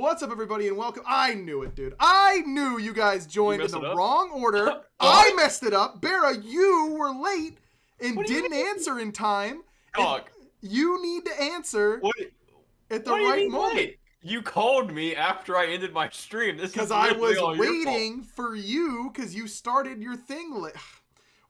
What's up, everybody, and welcome. I knew it, dude. I knew you guys joined in the wrong order. I messed it up. BaRRa, you were late and didn't answer in time. You need to answer at the right moment. Late? You called me after I ended my stream. This is because I was waiting for you because you started your thing late.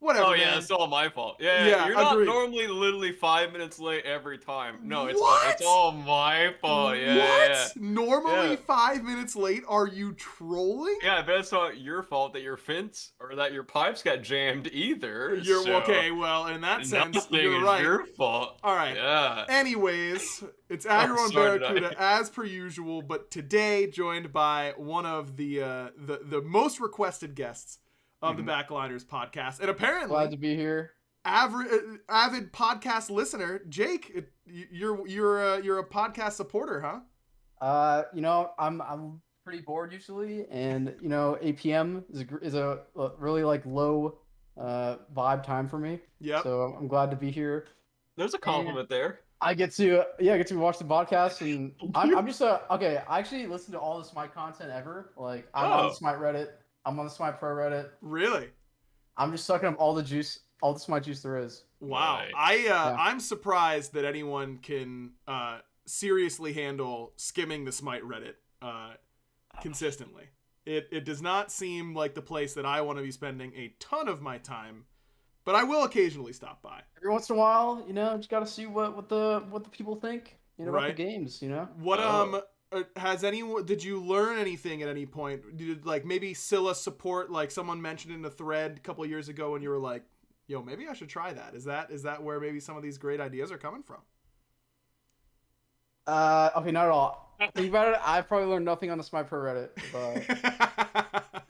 Whatever. Oh yeah, man. it's all my fault. Yeah, you're not normally literally 5 minutes late every time. No, it's all my fault. Yeah. Normally 5 minutes late? Are you trolling? Yeah, but it's not your fault that your fence or that your pipes got jammed either. Okay, well, in that sense, you're right. Your fault. All right. Yeah. Anyways, it's Aggro and BaRRaCCuDDa as per usual, but today joined by one of the most requested guests of the Backliners podcast, and apparently glad to be here. Avid podcast listener, Jake. You're a podcast supporter, huh? I'm pretty bored usually, and 8 p.m. is a really low vibe time for me. Yeah. So I'm glad to be here. There's a compliment there. I get to watch the podcast, and I'm just okay. I actually listen to all the Smite content ever. Like I'm on the Smite Reddit. I'm on the Smite Pro Reddit. Really? I'm just sucking up all the juice, all the Smite juice there is. Wow. Nice. I'm surprised that anyone can seriously handle skimming the Smite Reddit consistently. It does not seem like the place that I want to be spending a ton of my time, but I will occasionally stop by. Every once in a while, just got to see what the people think, about the games, What did you learn anything at any point? Did maybe Scylla support, someone mentioned in a thread a couple of years ago and you were like, yo, maybe I should try that. Is that where maybe some of these great ideas are coming from? Okay, not at all. Think about it, I've probably learned nothing on the Smite Pro Reddit, but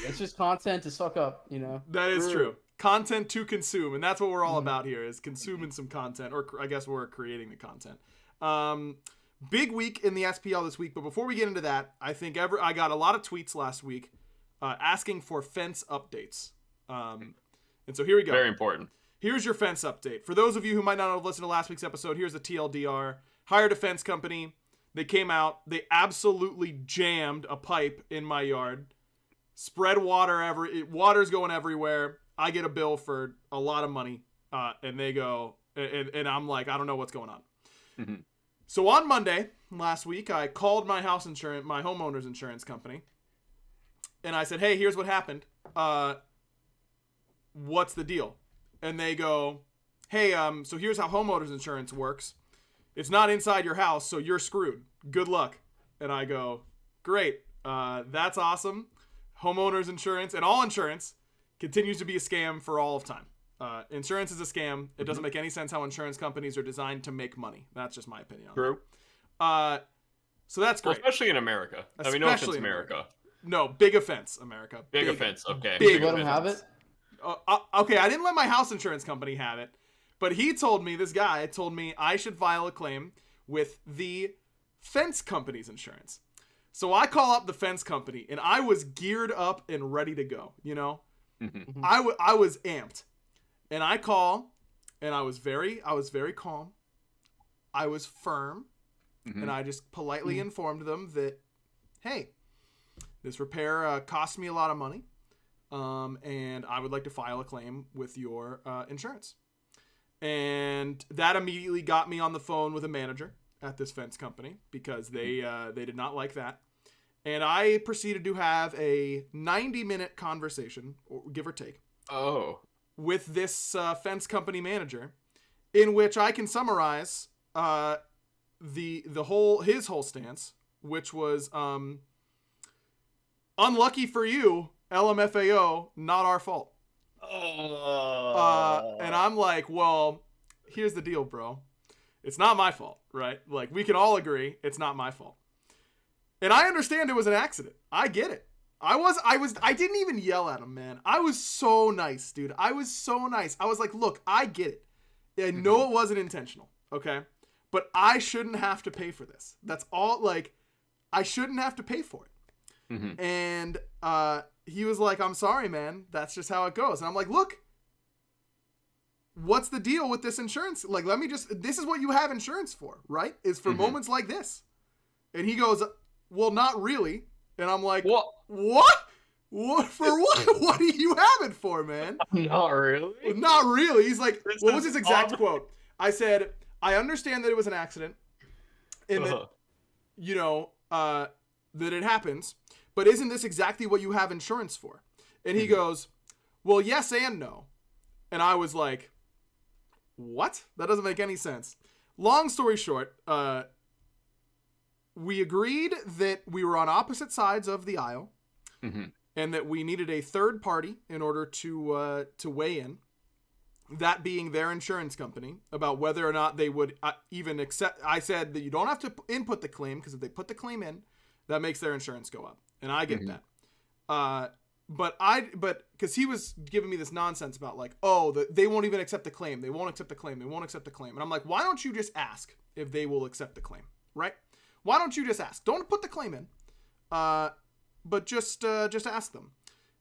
it's just content to suck up, That is true. Content to consume, and that's what we're all about here, is consuming some content, or I guess we're creating the content. Big week in the SPL this week, but before we get into that, I think I got a lot of tweets last week asking for fence updates. And so here we go. Very important. Here's your fence update. For those of you who might not have listened to last week's episode, here's the TLDR. Hired a fence company. They came out. They absolutely jammed a pipe in my yard. Spread water water's going everywhere. I get a bill for a lot of money. And they go, and I'm like, I don't know what's going on. Mm-hmm. So on Monday last week, I called my homeowner's insurance company, and I said, hey, here's what happened. What's the deal? And they go, hey, so here's how homeowner's insurance works. It's not inside your house, so you're screwed. Good luck. And I go, great. That's awesome. Homeowner's insurance and all insurance continues to be a scam for all of time. Insurance is a scam. It doesn't make any sense how insurance companies are designed to make money. That's just my opinion. True. So that's great. Well, especially in America. No offense, America. No, big offense, America. Big offense. Okay. Big let him have it? Okay, I didn't let my house insurance company have it, but this guy told me I should file a claim with the fence company's insurance. So I call up the fence company, and I was geared up and ready to go, Mm-hmm. I was amped. And I call, and I was very calm. I was firm, and I just politely informed them that, hey, this repair cost me a lot of money, and I would like to file a claim with your insurance. And that immediately got me on the phone with a manager at this fence company because they did not like that. And I proceeded to have a 90-minute conversation, give or take. Oh. With this fence company manager, in which I can summarize his whole stance, which was unlucky for you, LMFAO, not our fault. And I'm like, well, here's the deal, bro. It's not my fault, right? We can all agree it's not my fault. And I understand it was an accident. I get it. I didn't even yell at him, man. I was so nice, dude. I was so nice. I was like, look, I get it. I know it wasn't intentional, okay? But I shouldn't have to pay for this. That's all, I shouldn't have to pay for it. Mm-hmm. And he was like, I'm sorry, man. That's just how it goes. And I'm like, look, what's the deal with this insurance? This is what you have insurance for, right? Is for moments like this. And he goes, well, not really. And I'm like, What? What for what? What do you have it for, man? Not really. Not really. He's like, This what was is his exact quote? I said, I understand that it was an accident and that, you know, that it happens, but isn't this exactly what you have insurance for? And he goes, well, yes and no. And I was like, what? That doesn't make any sense. Long story short, we agreed that we were on opposite sides of the aisle, and that we needed a third party in order to weigh in. That being their insurance company, about whether or not they would even accept. I said that you don't have to input the claim, because if they put the claim in, that makes their insurance go up, and I get that. But because he was giving me this nonsense about like, they won't even accept the claim. They won't accept the claim. They won't accept the claim. And I'm like, why don't you just ask if they will accept the claim, right? Why don't you just ask? Don't put the claim in, but just ask them.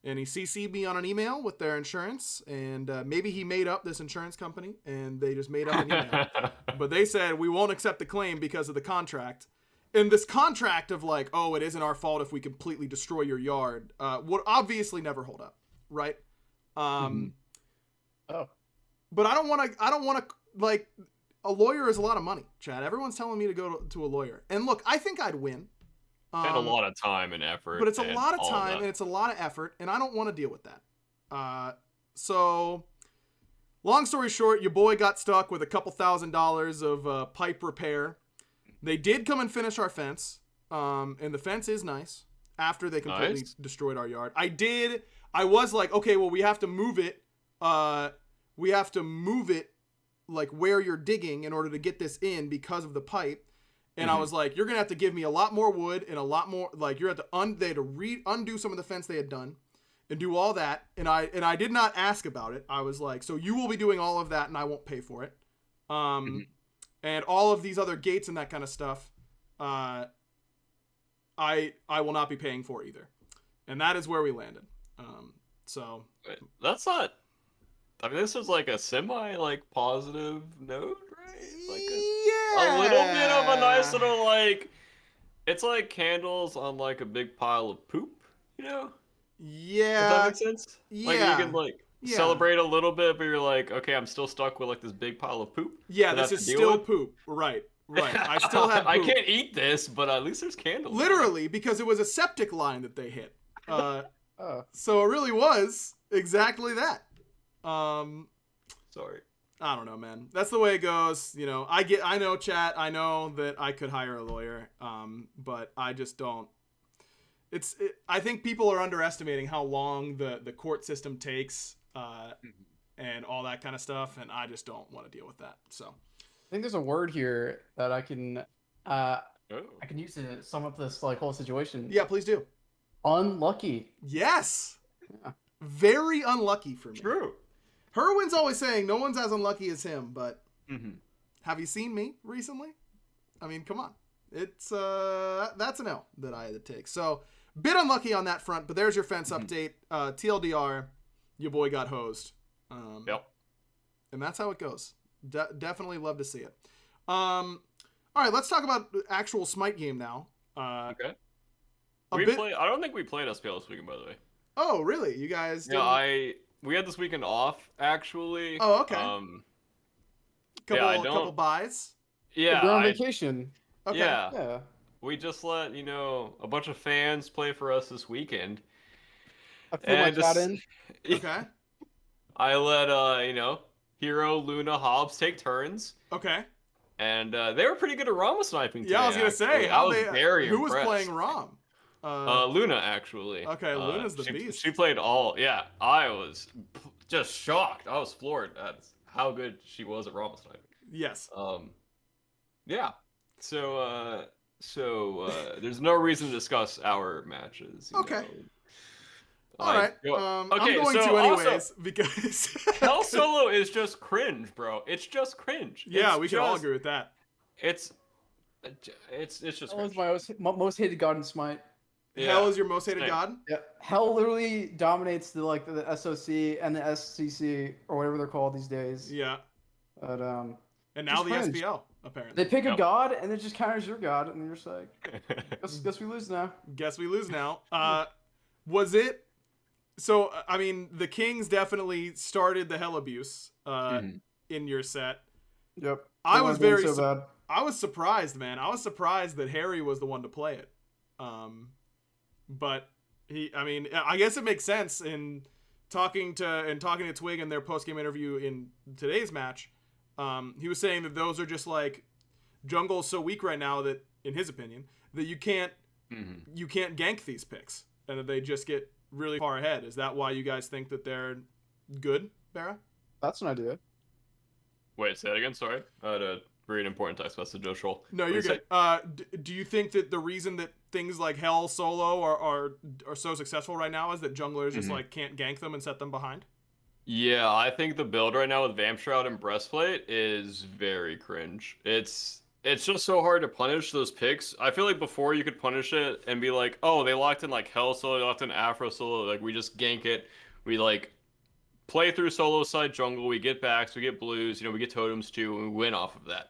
And he CC'd me on an email with their insurance, and maybe he made up this insurance company, and they just made up an email. But they said, we won't accept the claim because of the contract. And this contract of like, it isn't our fault if we completely destroy your yard, would obviously never hold up, right? But I don't want to, like, a lawyer is a lot of money, Chad. Everyone's telling me to go to a lawyer. And look, I think I'd win. And a lot of time and effort. But it's a lot of time and it's a lot of effort, and I don't want to deal with that. So, long story short, your boy got stuck with a couple $1,000s of pipe repair. They did come and finish our fence, and the fence is nice after they completely destroyed our yard. I was like, okay, well, we have to move it. Like where you're digging in order to get this in because of the pipe. And I was like, you're going to have to give me a lot more wood and a lot more, like they had to undo some of the fence they had done and do all that. And I did not ask about it. I was like, so you will be doing all of that and I won't pay for it. And all of these other gates and that kind of stuff, I will not be paying for either. And that is where we landed. So wait, that's not, I mean, this is like a semi like positive note, right? Like a little bit of a nice little like, it's like candles on like a big pile of poop, you know? Yeah. Does that make sense? Yeah. Like you can like celebrate a little bit, but you're like, okay, I'm still stuck with like this big pile of poop. Yeah, this is still poop. Right. I still have poop. I can't eat this, but at least there's candles. Literally, because it was a septic line that they hit. So it really was exactly that. Sorry. I don't know, man. That's the way it goes. You know, I know, chat. I know that I could hire a lawyer. But I just don't. I think people are underestimating how long the court system takes, and all that kind of stuff. And I just don't want to deal with that. So I think there's a word here that I can use to sum up this like whole situation. Yeah, please do. Unlucky. Yes. Yeah. Very unlucky for me. True. Herwin's always saying no one's as unlucky as him, but have you seen me recently? I mean, come on. It's that's an L that I had to take. So, bit unlucky on that front, but there's your fence update. TLDR, your boy got hosed. Yep. And that's how it goes. Definitely love to see it. All right, let's talk about the actual Smite game now. Okay. I don't think we played SPL this weekend, by the way. Oh, really? You guys didn't? Yeah, we had this weekend off, actually. Oh, okay. Couple buys? Yeah. We're on vacation. Okay. Yeah. We just let, a bunch of fans play for us this weekend. I put my chat in. Okay. I let, Hero, Luna, Hobbs take turns. Okay. And they were pretty good at Rama sniping today. Yeah, I was going to say. I was very impressed. Who was playing Rom? Luna, actually. Okay, Luna's the beast. She played all, I was just shocked. I was floored at how good she was at Rama sniping. Yes. Yeah. So there's no reason to discuss our matches. Okay. All right. Okay, I'm going to anyways also, because Hell Solo is just cringe, bro. It's just cringe. Yeah, we can all agree with that. It's just Hell is my most hated god in Smite. Yeah. Hell is your most hated god? Yeah. Hell literally dominates the SOC and the SCC or whatever they're called these days. Yeah. But and now the SPL. apparently. They pick a god, and it just counters your god, and you're just like, guess we lose now. Guess we lose now. Was it? So, I mean, the Kings definitely started the hell abuse in your set. Yep. I was very so bad. I was surprised, man. I was surprised that Harry was the one to play it. But I guess it makes sense in talking to Twig in their post-game interview in today's match. He was saying that those are just like jungle's so weak right now that, in his opinion, that you can't gank these picks and that they just get really far ahead. Is that why you guys think that they're good, BaRRa? That's an idea. Wait, say that again. Sorry, I had a very important text message. Joel. No, you're good. Do you think that the reason that things like Hell solo are so successful right now is that junglers just like can't gank them and set them behind? Yeah, I think the build right now with Vamp Shroud and Breastplate is very cringe. It's just so hard to punish those picks. I feel like before you could punish it and be like, oh, they locked in like Hell solo, they locked in Afro solo, like we just gank it. We like play through solo side jungle, we get backs, we get blues, we get totems too, and we win off of that.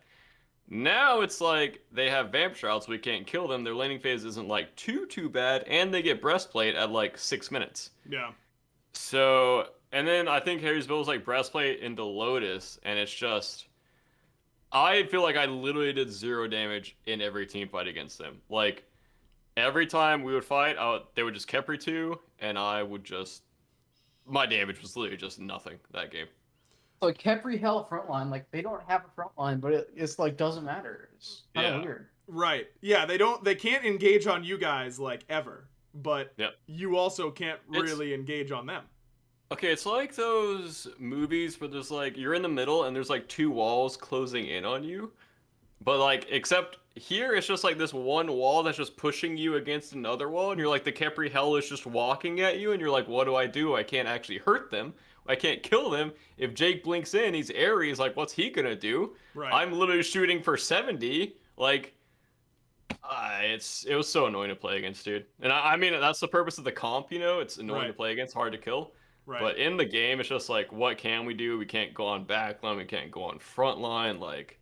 Now it's like they have Vamp Shrouds, so we can't kill them. Their laning phase isn't like too bad, and they get Breastplate at like 6 minutes. Yeah. So, and then I think Harry's build is like Breastplate into Lotus, and it's just, I feel like I literally did 0 damage in every team fight against them. Like, every time we would fight, they would just Kepri 2, and I would just, my damage was literally just nothing that game. So Kepri Hell frontline, like they don't have a frontline, but it's like doesn't matter. It's kind of weird. Right. Yeah, they can't engage on you guys like ever, but you also can't really engage on them. Okay, it's like those movies where there's like, you're in the middle and there's like 2 walls closing in on you. But like, except here it's just like this one wall that's just pushing you against another wall, and you're like, the Kepri Hell is just walking at you, and you're like, what do? I can't actually hurt them. I can't kill them. If Jake blinks in, he's Ares, like, what's he gonna do? Right. I'm literally shooting for 70. Like, it was so annoying to play against, dude. And I mean, that's the purpose of the comp, it's annoying to play against, hard to kill. Right. But in the game, it's just like, what can we do? We can't go on backline, we can't go on frontline, like,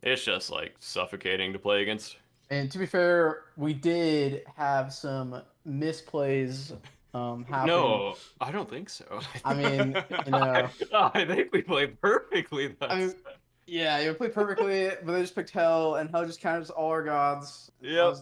it's just like suffocating to play against. And to be fair, we did have some misplays happen. No, I don't think so. I mean, I think we played perfectly. Yeah, you played perfectly, but they just picked Hell, and Hell just counters all our gods. Yeah.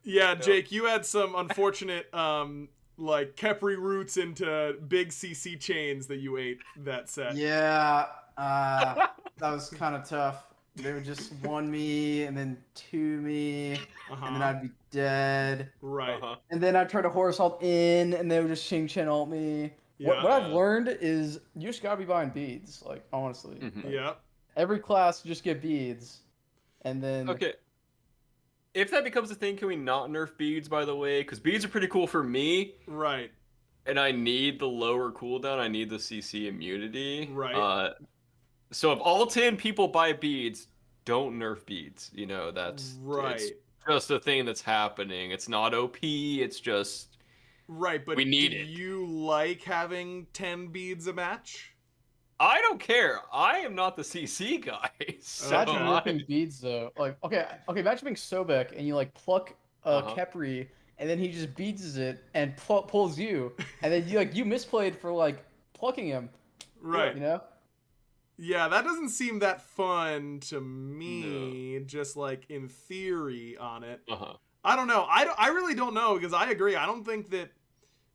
Yeah, Jake, you had some unfortunate like Kepri roots into big CC chains that you ate that set. Yeah, that was kind of tough. They would just 1 me and then 2 me, and then I'd be dead. Right. And then I'd try to horse ult in, and they would just Xing Chen ult me. Yeah. What I've learned is you just gotta be buying beads, like, honestly. Yeah. Every class, just get beads. And then... Okay. If that becomes a thing, can we not nerf beads, by the way? Because beads are pretty cool for me. Right. And I need the lower cooldown. I need the CC immunity. Right. So if all 10 people buy beads, don't nerf beads. That's right. It's just a thing that's happening. It's not OP. It's just right. But we need it. Do you like having 10 beads a match? I don't care. I am not the CC guy. So imagine nerfing beads though. Like okay. Imagine being Sobek and you like pluck Kepri and then he just beats it and pulls you, and then you misplayed for like plucking him. Right. Yeah, that doesn't seem that fun to me, just like in theory on it. I don't know. I really don't know, because I agree. I don't think that,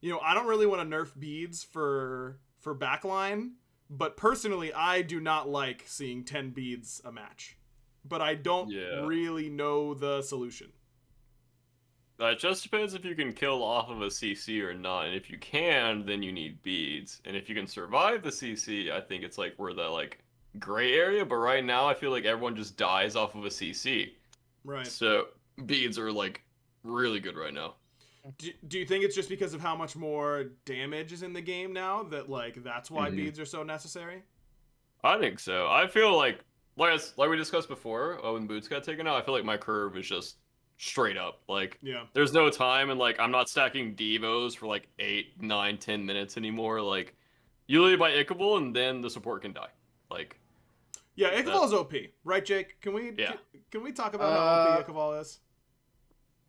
I don't really want to nerf beads for backline, but personally, I do not like seeing 10 beads a match. But I don't really know the solution. It just depends if you can kill off of a CC or not, and if you can, then you need beads. And if you can survive the CC, I think it's like we're the like gray area, but right now I feel like everyone just dies off of a CC. Right. So beads are like really good right now. Do you think it's just because of how much more damage is in the game now that like that's why beads are so necessary? I think so. I feel like we discussed before, when boots got taken out, I feel like my curve is just straight up. Like, there's no time, and like I'm not stacking Devos for like 8, 9, 10 minutes anymore. Like, you literally buy Ickable and then the support can die. Like, Yeah, Ichabod is OP, right, Jake? Can we talk about how OP Ichabod is?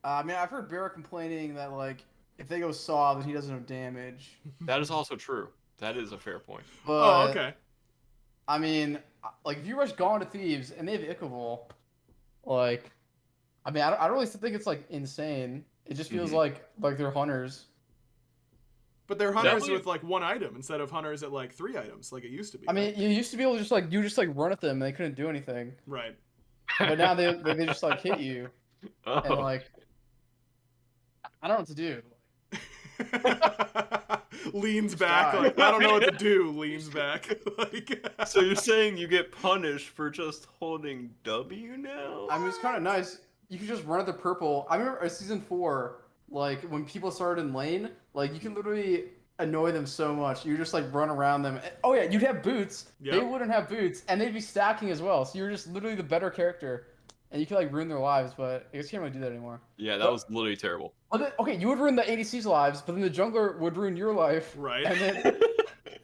I mean, I've heard BaRRaCCuDDa complaining that like if they go Saw, then he doesn't have damage. That is also true. That is a fair point. But, okay. I mean, like if you rush Gone to Thieves and they have Ichabod, like, I mean, I don't really think it's like insane. It just feels like they're hunters. But they're hunters with like 1 item instead of hunters at like 3 items, like it used to be. I mean, you used to be able to just run at them and they couldn't do anything. Right. But now they just like hit you and like I don't know what to do. Leans back like I don't know what to do. Leans back like. So you're saying you get punished for just holding W now? I mean, it's kind of nice. You can just run at the purple. I remember season 4, like when people started in lane, like you can literally annoy them so much. You just like run around them. Oh yeah, you'd have boots. Yep. They wouldn't have boots, and they'd be stacking as well. So you're just literally the better character, and you could like ruin their lives. But I guess you can't really do that anymore. Yeah, that was literally terrible. Okay, you would ruin the ADC's lives, but then the jungler would ruin your life. Right. And then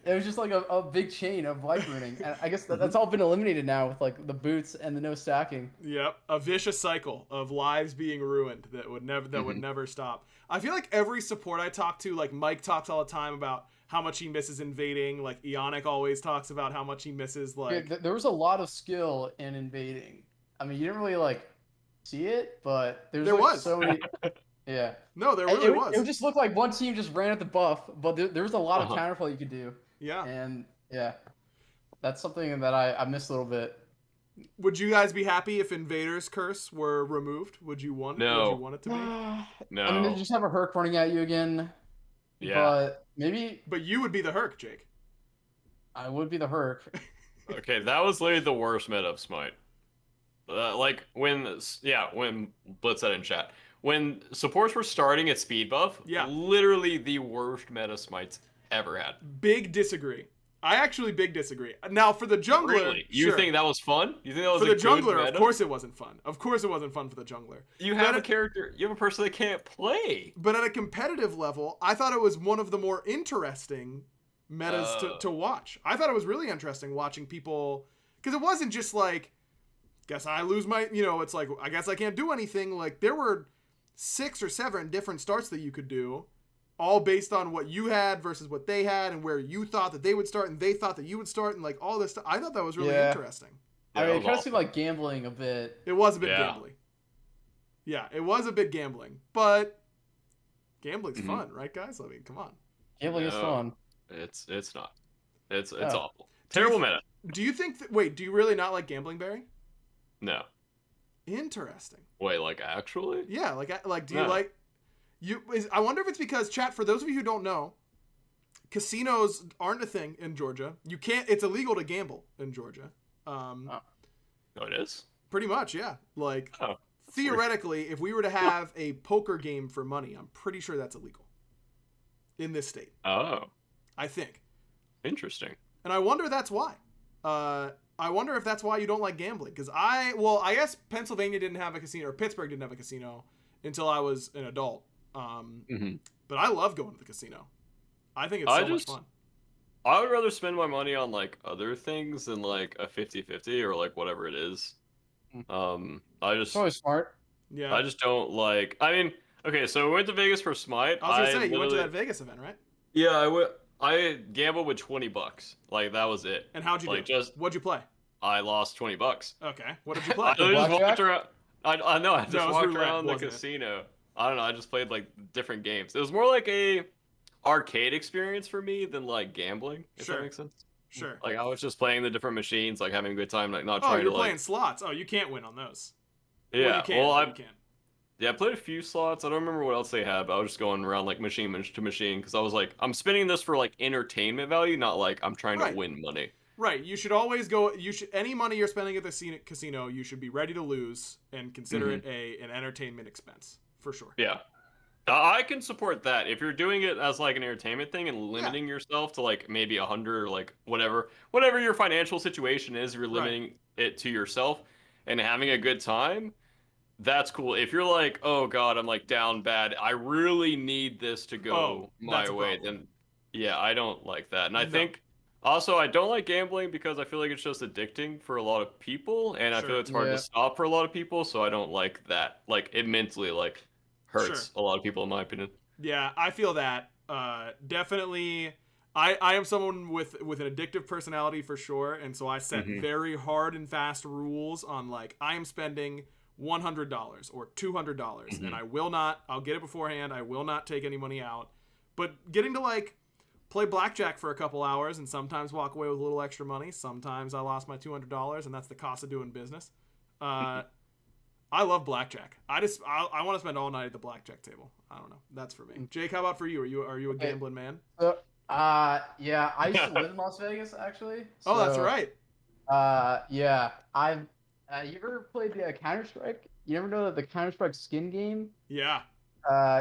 it was just like a big chain of life ruining. And I guess that's all been eliminated now with like the boots and the no stacking. Yep, a vicious cycle of lives being ruined that would never stop. I feel like every support I talk to, like Mike talks all the time about how much he misses invading. Like Ionic always talks about how much he misses like. Yeah, there was a lot of skill in invading. I mean, you didn't really like see it, but there was so many. Yeah. No, there really was. It would just look like one team just ran at the buff, but there was a lot of counterplay you could do. Yeah. And yeah, that's something that I missed a little bit. Would you guys be happy if Invader's Curse were removed? Would you want? No. Would you want it to be? No. I mean, just have a Herc running at you again. Yeah. But maybe. But you would be the Herc, Jake. I would be the Herc. Okay, that was literally the worst meta of Smite. Like when Blitz said in chat. When supports were starting at speed buff, literally the worst meta Smite's ever had. Big disagree. I actually big disagree. Now for the jungler, really? You think that was fun? You think that was for a the jungler? Good meta? Of course it wasn't fun. Of course it wasn't fun for the jungler. You have a character. You have a person that can't play. But at a competitive level, I thought it was one of the more interesting metas to watch. I thought it was really interesting watching people, because it wasn't just like, guess I lose my, it's like I guess I can't do anything. Like there were 6 or 7 different starts that you could do, all based on what you had versus what they had, and where you thought that they would start and they thought that you would start, and like all this stuff. I thought that was really interesting. I mean, it kind of seemed like gambling a bit. It was a bit gambling. Yeah, it was a bit gambling, but gambling's fun, right, guys? I mean, come on. Gambling is fun. It's not. It's awful. Terrible meta. Do you think that? Wait, do you really not like gambling, Barry? No. Interesting. Wait, like actually? Yeah, like do you like I wonder if it's because, chat, for those of you who don't know, casinos aren't a thing in Georgia. It's illegal to gamble in Georgia. Oh, it is? Pretty much, yeah. Like theoretically, if we were to have a poker game for money, I'm pretty sure that's illegal in this state. Oh. I think. Interesting. And I wonder if that's why. I wonder if that's why you don't like gambling. Because I guess Pennsylvania didn't have a casino, or Pittsburgh didn't have a casino until I was an adult. But I love going to the casino. I think it's so much fun. I would rather spend my money on like other things than like a 50-50 or like whatever it is. It's always smart. Yeah. I just don't like. I mean, okay, so we went to Vegas for Smite. I was gonna say you went to that Vegas event, right? Yeah, I gambled with $20. Like that was it. And how'd you do? What'd you play? I lost $20. Okay. What did you play? I just walked around. I know. I just walked roulette, around the casino. I don't know. I just played like different games. It was more like a arcade experience for me than like gambling. If that makes sense. Sure. Like I was just playing the different machines, like having a good time, like not trying to. Oh, you're like playing slots. Oh, you can't win on those. Yeah. Well, you can. Yeah, I played a few slots. I don't remember what else they had, but I was just going around like machine to machine because I was like, I'm spending this for like entertainment value, not like I'm trying to win money. Right. You should always go. Any money you're spending at the casino, you should be ready to lose and consider it an entertainment expense for sure. Yeah. I can support that. If you're doing it as like an entertainment thing and limiting yourself to like maybe 100 or like whatever your financial situation is, you're limiting it to yourself and having a good time. That's cool. If you're like, oh God, I'm like down bad, I really need this to go my way, then yeah, I don't like that. And I think Also, I don't like gambling because I feel like it's just addicting for a lot of people, and I feel Sure. it's hard to stop for a lot of people. So I don't like that. Like it mentally like Sure. hurts a lot of people, in my opinion. Yeah, I feel that. Definitely. I am someone with an addictive personality for sure, and so I set very hard and fast rules on like I am spending $100 or $200, and I will not. I'll get it beforehand. I will not take any money out. But getting to like play blackjack for a couple hours and sometimes walk away with a little extra money. Sometimes I lost my $200, and that's the cost of doing business. I love blackjack. I want to spend all night at the blackjack table. I don't know. That's for me. Jake, how about for you? Are you a gambling man? Yeah, I used to live in Las Vegas actually. Oh, that's right. Yeah, I've. You ever played the Counter-Strike? You never know that the Counter-Strike skin game? Yeah.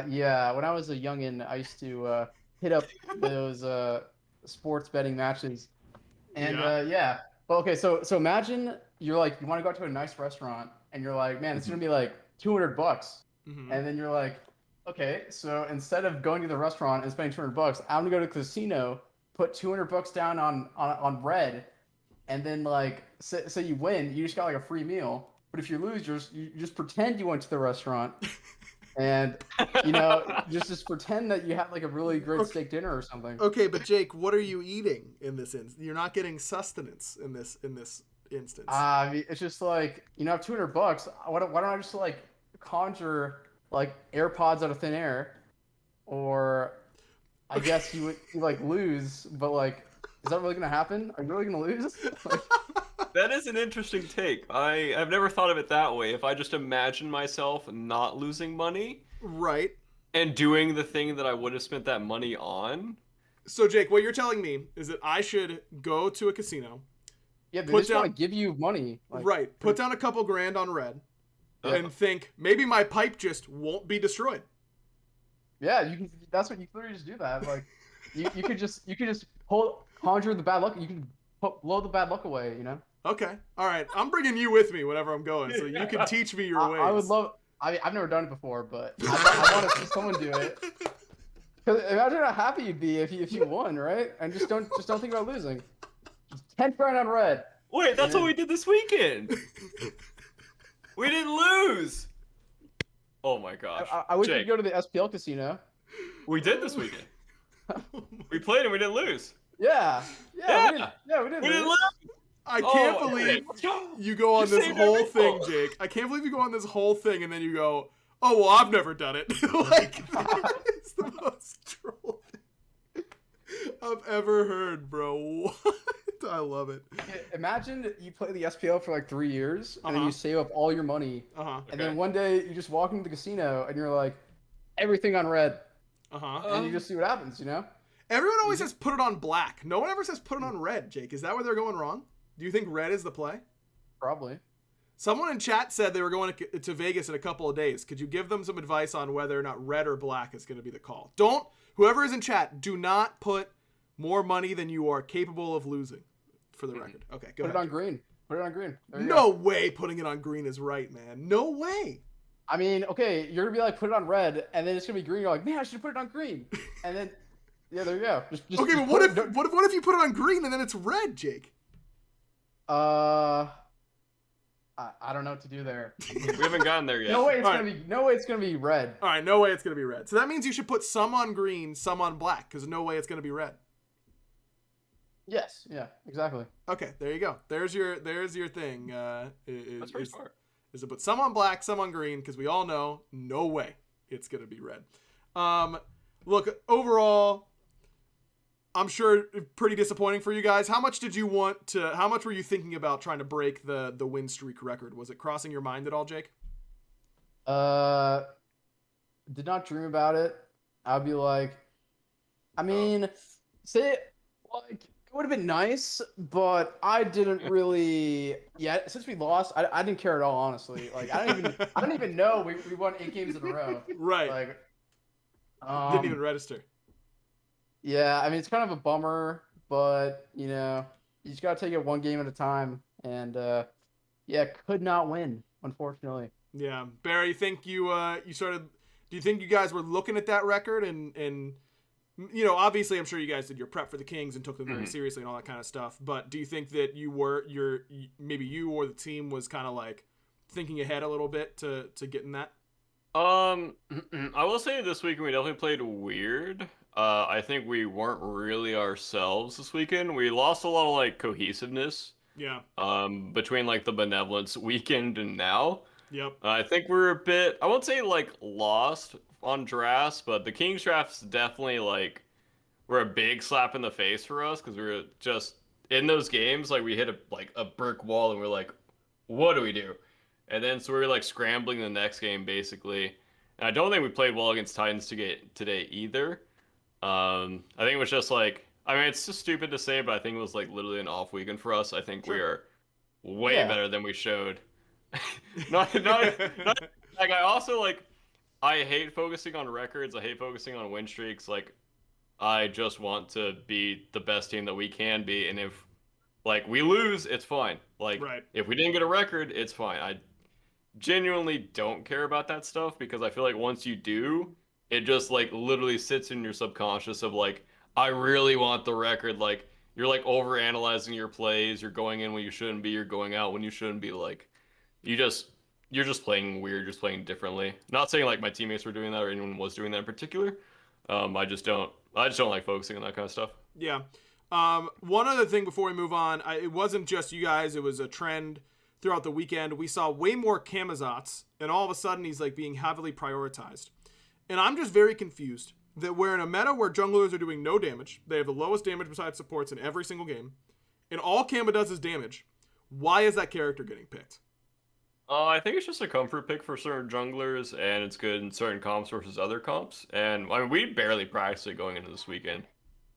Yeah. When I was a youngin, I used to hit up those sports betting matches, and yeah. Well, okay, so imagine you're like you want to go out to a nice restaurant, and you're like, man, it's gonna be like $200, and then you're like, okay, so instead of going to the restaurant and spending $200, I'm gonna go to the casino, put $200 down on red, and then like say you win, you just got like a free meal. But if you lose, you just pretend you went to the restaurant, and just pretend that you had like a really great steak dinner or something. Okay, but Jake, what are you eating in this instance? You're not getting sustenance in this instance. I mean, it's just like $200. Why don't I just like conjure like AirPods out of thin air, or I guess you like lose, but like, is that really gonna happen? Are you really gonna lose? Like, that is an interesting take. I've never thought of it that way. If I just imagine myself not losing money, right, and doing the thing that I would have spent that money on. So Jake, what you're telling me is that I should go to a casino. Yeah, they just want to give you money. Like, right, put down a couple grand on red. And think maybe my pipe just won't be destroyed. Yeah, you can. That's what you literally just do that. Like, you could just conjure the bad luck. You can blow the bad luck away. Okay, all right. I'm bringing you with me whenever I'm going, so you can teach me your ways. I would love. I've never done it before, but I want to see someone do it. Because imagine how happy you'd be if you won, right? And just don't think about losing. Just 10 grand on red. Wait, that's what we did this weekend. We didn't lose. Oh my gosh. I wish we'd go to the SPL casino. We did this weekend. We played and we didn't lose. Yeah. We didn't lose. I can't believe you go on this whole thing, Jake. I can't believe you go on this whole thing and then you go, oh, well, I've never done it. Like, it's the most troll thing I've ever heard, bro. What? I love it. Imagine you play the SPL for like 3 years, and then you save up all your money, and then one day you just walk into the casino and you're like, everything on red, and you just see what happens, Everyone always says put it on black. No one ever says put it on red, Jake. Is that where they're going wrong? Do you think red is the play? Probably. Someone in chat said they were going to Vegas in a couple of days. Could you give them some advice on whether or not red or black is going to be the call? Whoever is in chat, do not put more money than you are capable of losing, for the record. Okay, go ahead. Put it on green. Put it on green. No way putting it on green is right, man. No way. I mean, okay, you're going to be like, put it on red, and then it's going to be green. You're like, man, I should put it on green. And then, yeah, there you go. Okay, but what if you put it on green and then it's red, Jake? I don't know what to do there. We haven't gotten there yet. No way it's gonna be red. All right, no way it's gonna be red. So that means you should put some on green, some on black, because no way it's gonna be red. Yes. Yeah. Exactly. Okay, there you go. There's your thing. That's pretty smart. Is to put some on black, some on green, because we all know no way it's gonna be red. Look, overall, I'm sure pretty disappointing for you guys. How much were you thinking about trying to break the win streak record? Was it crossing your mind at all, Jake? Did not dream about it. I'd be like, I mean, say it, like, it would have been nice, but I didn't really. Yeah, since we lost, I didn't care at all, honestly. Like, I don't even know we won 8 games in a row. Right. Like, didn't even register. Yeah, I mean, it's kind of a bummer, but you just gotta take it one game at a time, and yeah, could not win, unfortunately. Yeah, Barry, think you started? Do you think you guys were looking at that record and you know, obviously I'm sure you guys did your prep for the Kings and took them very seriously and all that kind of stuff, but do you think that maybe you or the team was kind of like thinking ahead a little bit to getting that? I will say this weekend we definitely played weird. I think we weren't really ourselves this weekend. We lost a lot of like cohesiveness. Yeah. Between like the benevolence weekend and now. Yep. I think we're a bit, I won't say like lost on drafts, but the Kings drafts definitely like were a big slap in the face for us because we were just in those games like we hit a brick wall and we're like, what do we do? And then so we were like scrambling the next game basically. And I don't think we played well against Titans today either. I think it was just like, I mean, it's just stupid to say, but I think it was like literally an off weekend for us. I think we are way better than we showed. not like I also like I hate focusing on records. I hate focusing on win streaks. Like I just want to be the best team that we can be, and if like we lose, it's fine. Like if we didn't get a record, it's fine. I genuinely don't care about that stuff because I feel like once you do, it just like literally sits in your subconscious of like I really want the record. Like you're like over analyzing your plays. You're going in when you shouldn't be. You're going out when you shouldn't be. Like you're just playing weird. You're just playing differently. Not saying like my teammates were doing that or anyone was doing that in particular. I just don't like focusing on that kind of stuff. Yeah. One other thing before we move on, it wasn't just you guys. It was a trend throughout the weekend. We saw way more Camazotz, and all of a sudden he's like being heavily prioritized. And I'm just very confused that we're in a meta where junglers are doing no damage. They have the lowest damage besides supports in every single game. And all Kama does is damage. Why is that character getting picked? I think it's just a comfort pick for certain junglers, and it's good in certain comps versus other comps. And I mean, we barely practiced it going into this weekend.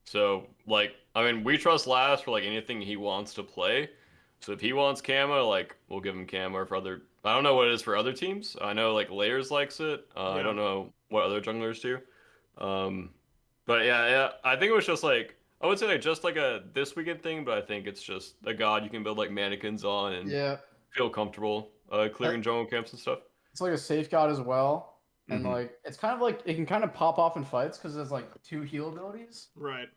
So, like, I mean, we trust Laz for like anything he wants to play. So if he wants Camo, like, we'll give him Camo. Or for other, I don't know what it is for other teams. I know like Layers likes it. I don't know what other junglers do. But yeah, I think it was just like I would say like just like a this weekend thing, but I think it's just a god you can build like mannequins on and feel comfortable clearing jungle camps and stuff. It's like a safe god as well, and like it's kind of like it can kind of pop off in fights because there's like 2 heal abilities. Right.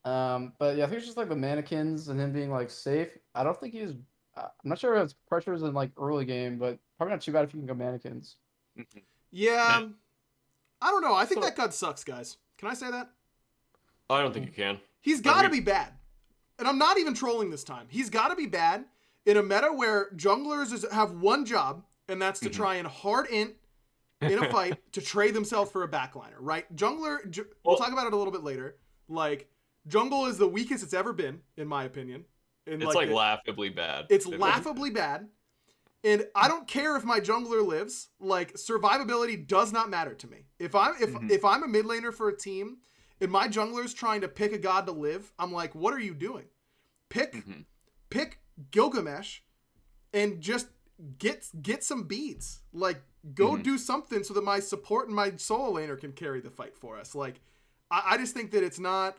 But yeah, I think it's just like the mannequins and him being like safe. I don't think he's. I'm not sure if it's pressures in like early game, but probably not too bad if you can go mannequins. Yeah. I don't know. I think that god sucks, guys. Can I say that? I don't think you can. He's got to be bad. And I'm not even trolling this time. He's got to be bad in a meta where junglers have one job, and that's to try and hard int in a fight to trade themselves for a backliner, right? We'll talk about it a little bit later. Like, jungle is the weakest it's ever been, in my opinion. It's like laughably bad. It's laughably bad. And I don't care if my jungler lives. Like, survivability does not matter to me. If I'm a mid laner for a team and my jungler's trying to pick a god to live, I'm like, what are you doing? Pick Gilgamesh and just get some beads. Like, go do something so that my support and my solo laner can carry the fight for us. Like, I just think that it's not,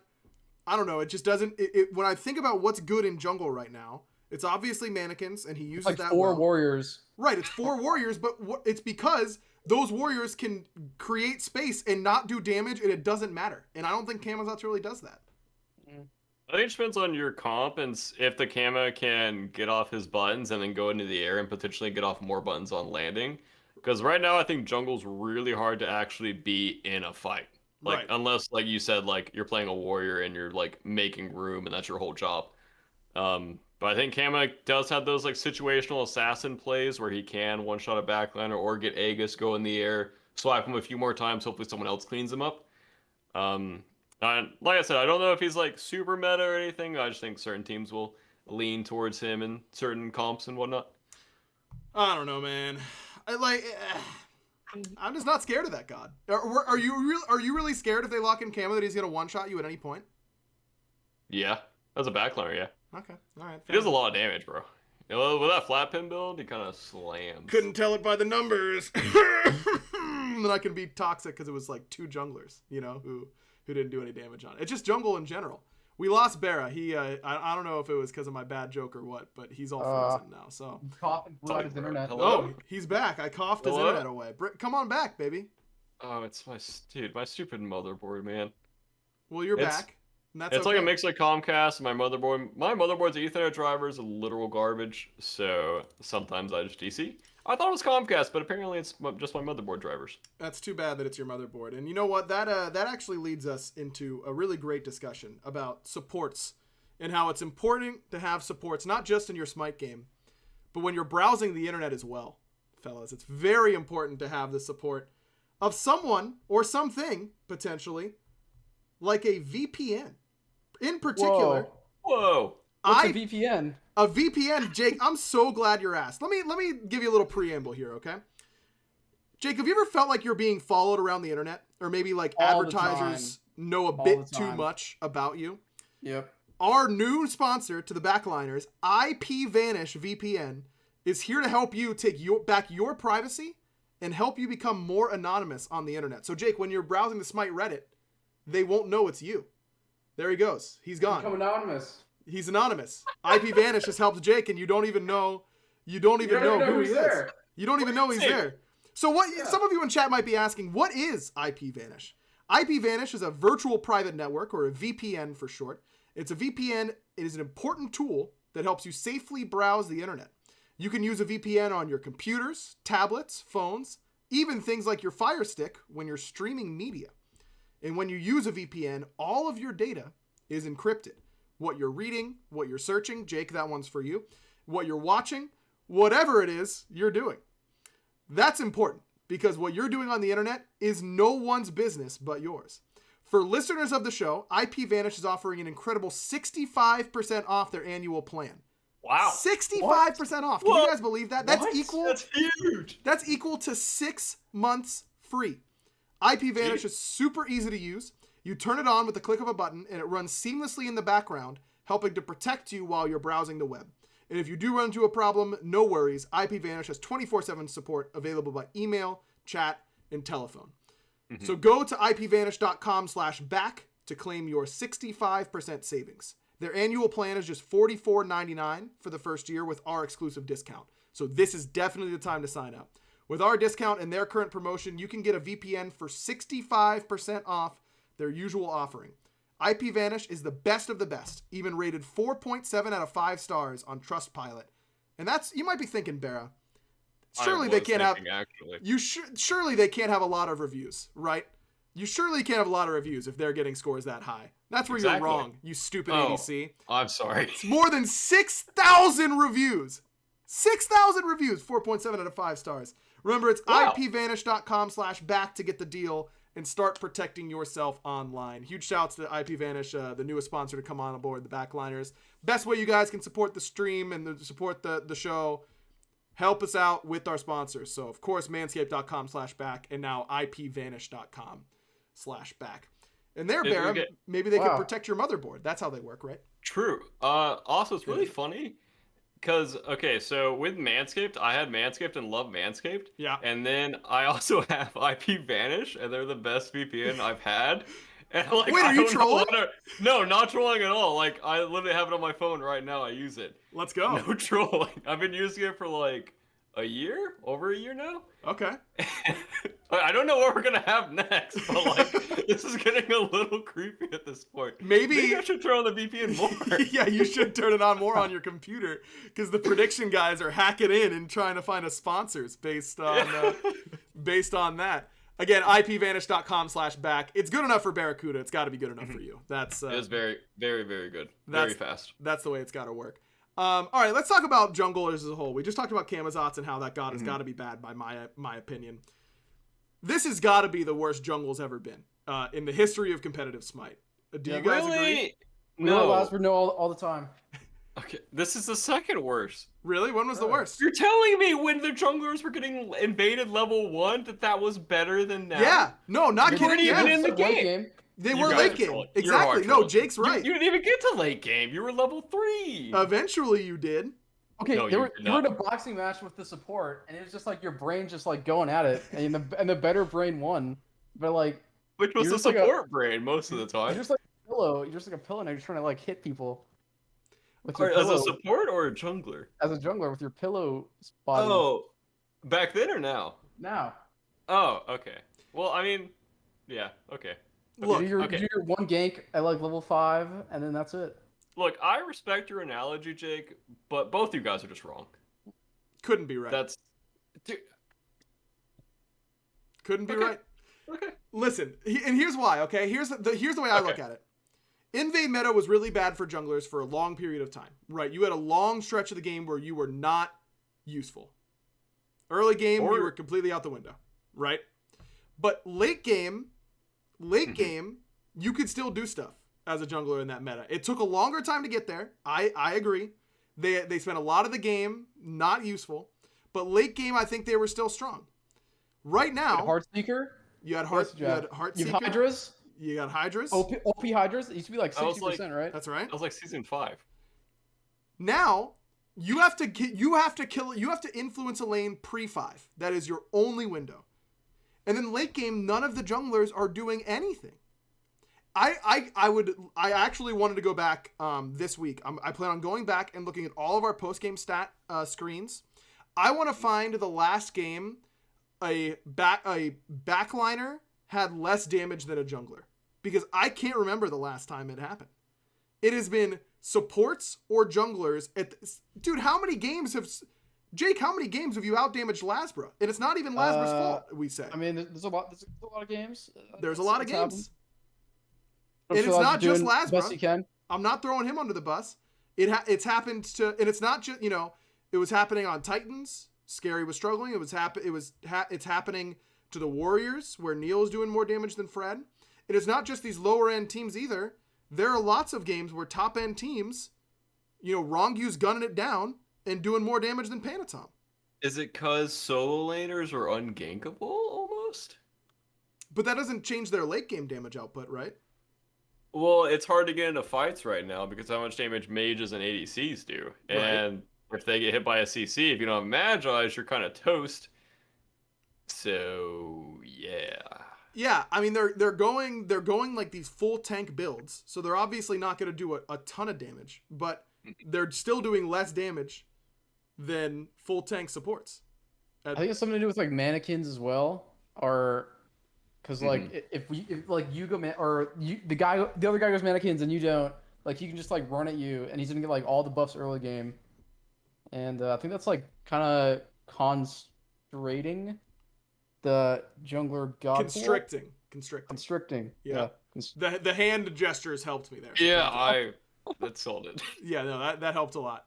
I don't know, it just doesn't, when I think about what's good in jungle right now, it's obviously mannequins, and he uses like that 4 warriors. Right, it's 4 warriors, but it's because those warriors can create space and not do damage, and it doesn't matter. And I don't think Camazotz really does that. I think it depends on your comp, and if the Kama can get off his buttons and then go into the air and potentially get off more buttons on landing. Because right now, I think jungle's really hard to actually be in a fight. Like, unless, like you said, like, you're playing a warrior and you're, like, making room, and that's your whole job. But I think Kama does have those like situational assassin plays where he can one-shot a backliner or get Aegis, go in the air, swipe him a few more times, hopefully someone else cleans him up. And like I said, I don't know if he's like super meta or anything. I just think certain teams will lean towards him in certain comps and whatnot. I don't know, man. I'm just not scared of that god. Are you really scared if they lock in Kama that he's gonna one-shot you at any point? Yeah, as a backliner, yeah. Okay, all right. He does a lot of damage, bro. You know, with that flat pin build, he kind of slams. Couldn't tell it by the numbers. Then I can be toxic because it was like 2 junglers, you know, who didn't do any damage on it. It's just jungle in general. We lost BaRRA. He, I don't know if it was because of my bad joke or what, but he's all frozen now. So. Coughing blew out his internet. Hello? Oh, he's back. I coughed his internet away. Come on back, baby. Oh, it's my stupid motherboard, man. Well, you're back. And that's It's okay. like a mix of Comcast and my motherboard. My motherboard's Ethernet driver's literal garbage, so sometimes I just DC. I thought it was Comcast, but apparently it's just my motherboard drivers. That's too bad that it's your motherboard. And you know what? That actually leads us into a really great discussion about supports and how it's important to have supports, not just in your Smite game, but when you're browsing the internet as well, fellas. It's very important to have the support of someone or something, potentially, like a VPN. In particular... Whoa! What's a VPN? A VPN, Jake, I'm so glad you're asked. Let me give you a little preamble here, okay? Jake, have you ever felt like you're being followed around the internet? Or maybe like All advertisers know a bit too much about you? Yep. Our new sponsor to the Backliners, IPVanish VPN, is here to help you take back your privacy and help you become more anonymous on the internet. So Jake, when you're browsing the Smite Reddit, they won't know it's you. There he goes. He's gone. Become anonymous. He's anonymous. IPVanish has helped Jake, and you don't even know who he is. You don't even know he's there. So some of you in chat might be asking, what is IPVanish? IPVanish is a virtual private network, or a VPN for short. It's a VPN. It is an important tool that helps you safely browse the internet. You can use a VPN on your computers, tablets, phones, even things like your Fire Stick when you're streaming media. And when you use a VPN, all of your data is encrypted. What you're reading, what you're searching, Jake, that one's for you. What you're watching, whatever it is you're doing. That's important because what you're doing on the internet is no one's business but yours. For listeners of the show, IPVanish is offering an incredible 65% off their annual plan. Wow. 65% off. Can you guys believe that? That's equal. That's huge. That's equal to 6 months free. IPVanish is super easy to use. You turn it on with the click of a button, and it runs seamlessly in the background, helping to protect you while you're browsing the web. And if you do run into a problem, no worries. IPVanish has 24/7 support available by email, chat, and telephone. Mm-hmm. So go to ipvanish.com/back to claim your 65% savings. Their annual plan is just $44.99 for the first year with our exclusive discount. So this is definitely the time to sign up. With our discount and their current promotion, you can get a VPN for 65% off their usual offering. IPVanish is the best of the best, even rated 4.7 out of 5 stars on Trustpilot. And that's, you might be thinking, BaRRA, surely they can't have a lot of reviews, right? You surely can't have a lot of reviews if they're getting scores that high. That's where you're wrong, you stupid ADC. I'm sorry. It's more than 6,000 reviews. 6,000 reviews, 4.7 out of 5 stars. Remember, it's ipvanish.com/back to get the deal and start protecting yourself online. Huge shouts to IPVanish, the newest sponsor to come on board, the Backliners. Best way you guys can support the stream and support the show, help us out with our sponsors. So, of course, manscaped.com/back and now ipvanish.com/back. And there, BaRRA, maybe they can protect your motherboard. That's how they work, right? True. Also, it's really funny. Because, okay, so with Manscaped, I had Manscaped and love Manscaped. Yeah. And then I also have IPVanish, and they're the best VPN I've had. And like, wait, are you trolling? No, not trolling at all. Like, I literally have it on my phone right now. I use it. Let's go. No trolling. I've been using it for like a year? Over a year now? Okay. I don't know what we're going to have next, but like, this is getting a little creepy at this point. Maybe I should turn on the VPN more. Yeah, you should turn it on more on your computer because the prediction guys are hacking in and trying to find us sponsors based on that. Again, ipvanish.com/back. It's good enough for BaRRaCCuDDa. It's got to be good enough for you. That's it's very, very, very good. Very fast. That's the way it's got to work. All right, let's talk about junglers as a whole. We just talked about Camazotz and how that god has got to be bad by my opinion. This has got to be the worst jungle's ever been in the history of competitive Smite. Do you guys agree? No, all the time. Okay, this is the second worst. Really? When was the worst? You're telling me when the junglers were getting invaded level 1 that was better than now? Yeah. No, not kidding. They weren't even in the game. They were late game. Exactly. No, Jake's right. You didn't even get to late game. You were level 3. Eventually you did. Okay, you were in a boxing match with the support, and it was just like your brain just like going at it, and the better brain won. But like, which was the support brain most of the time. You're just like a pillow. You're just like a pillow, and you're just trying to like hit people. As a support or a jungler? As a jungler with your pillow spot. Oh, back then or now? Now. Oh, okay. Well, I mean, yeah, okay. Look, you do your one gank at like level 5, and then that's it. Look, I respect your analogy, Jake, but both you guys are just wrong. Couldn't be right. Dude. Couldn't be right. Okay. Listen, and here's why. Okay, here's the way I look at it. Invade meta was really bad for junglers for a long period of time. Right, you had a long stretch of the game where you were not useful. Early game, you were completely out the window. Right, but late game, you could still do stuff as a jungler in that meta. It took a longer time to get there. I agree. They spent a lot of the game not useful, but late game I think they were still strong. Right now, Heartseeker. You had Heartseeker. You have Hydras. You got Hydras. OP Hydras. It used to be like 60%, right? That's right. That was like season 5. Now you have to influence a lane pre-5. That is your only window. And then late game, none of the junglers are doing anything. I actually wanted to go back this week. I plan on going back and looking at all of our post-game stat screens. I want to find the last game a backliner had less damage than a jungler, because I can't remember the last time it happened. It has been supports or junglers dude, how many games have you outdamaged Lasbra? And it's not even Lasbra's fault, we say. I mean, there's a lot of games. There's a lot of games. And sure it's not just best you Lasbra. can. I'm not throwing him under the bus. It's happened to, and it's not just, it was happening on Titans. Scary was struggling. It's happening to the Warriors, where Neil is doing more damage than Fred. It is not just these lower end teams either. There are lots of games where top end teams, Rongu's gunning it down and doing more damage than Panatom. Is it because solo laners are ungankable almost? But that doesn't change their late game damage output, right? Well, it's hard to get into fights right now because how much damage mages and ADCs do. Right. And if they get hit by a CC, if you don't have Magi's, you're kind of toast. So, yeah. Yeah, I mean they're going like these full tank builds, so they're obviously not going to do a ton of damage, but they're still doing less damage than full tank supports. I think it's something to do with like mannequins as well, or because like if you go the other guy goes mannequins and you don't, like he can just like run at you and he's gonna get like all the buffs early game, and I think that's like kind of constraining the jungler god constricting. Yeah. The hand gestures helped me there. Yeah, that sold it. Yeah, no, that helped a lot.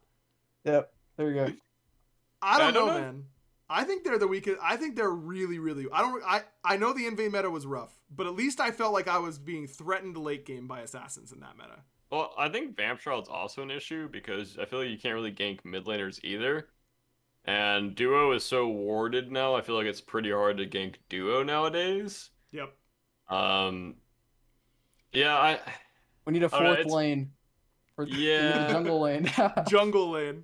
Yep. There you go. I don't know, man. I think they're the weakest. I think they're really, really. I know the invade meta was rough, but at least I felt like I was being threatened late game by assassins in that meta. Well, I think Vamp Shroud's also an issue because I feel like you can't really gank mid laners either. And duo is so warded now, I feel like it's pretty hard to gank duo nowadays. Yep. Yeah, we need a fourth lane. Yeah. Jungle lane. Jungle lane.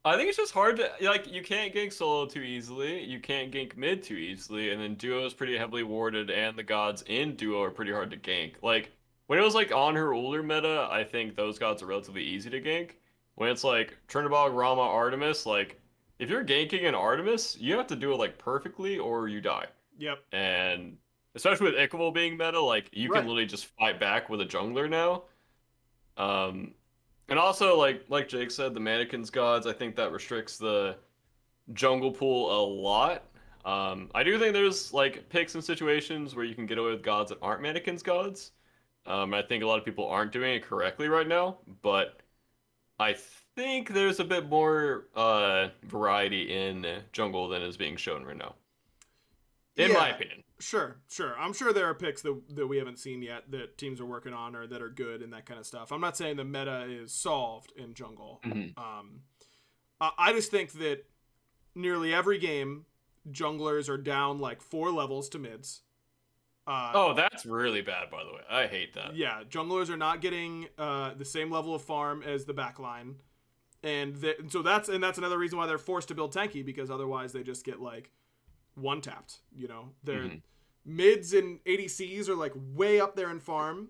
I think it's just hard to, like, you can't gank solo too easily, you can't gank mid too easily, and then duo is pretty heavily warded, and the gods in duo are pretty hard to gank. Like, when it was, like, on her older meta, I think those gods are relatively easy to gank. When it's, like, Chernobog, Rama, Artemis, like, if you're ganking an Artemis, you have to do it, like, perfectly, or you die. Yep. And especially with Ichable being meta, like, you can literally just fight back with a jungler now. And also, like Jake said, the mannequins gods, I think that restricts the jungle pool a lot. I do think there's, like, picks and situations where you can get away with gods that aren't mannequins gods. I think a lot of people aren't doing it correctly right now, but I think there's a bit more variety in jungle than is being shown right now. In my opinion. Sure. I'm sure there are picks that we haven't seen yet that teams are working on or that are good and that kind of stuff. I'm not saying the meta is solved in jungle. I just think that nearly every game, junglers are down like 4 levels to mids. That's really bad, by the way. I hate that. Yeah, junglers are not getting the same level of farm as the backline. So that's another reason why they're forced to build tanky, because otherwise they just get like one tapped, their mids and ADCs are like way up there in farm.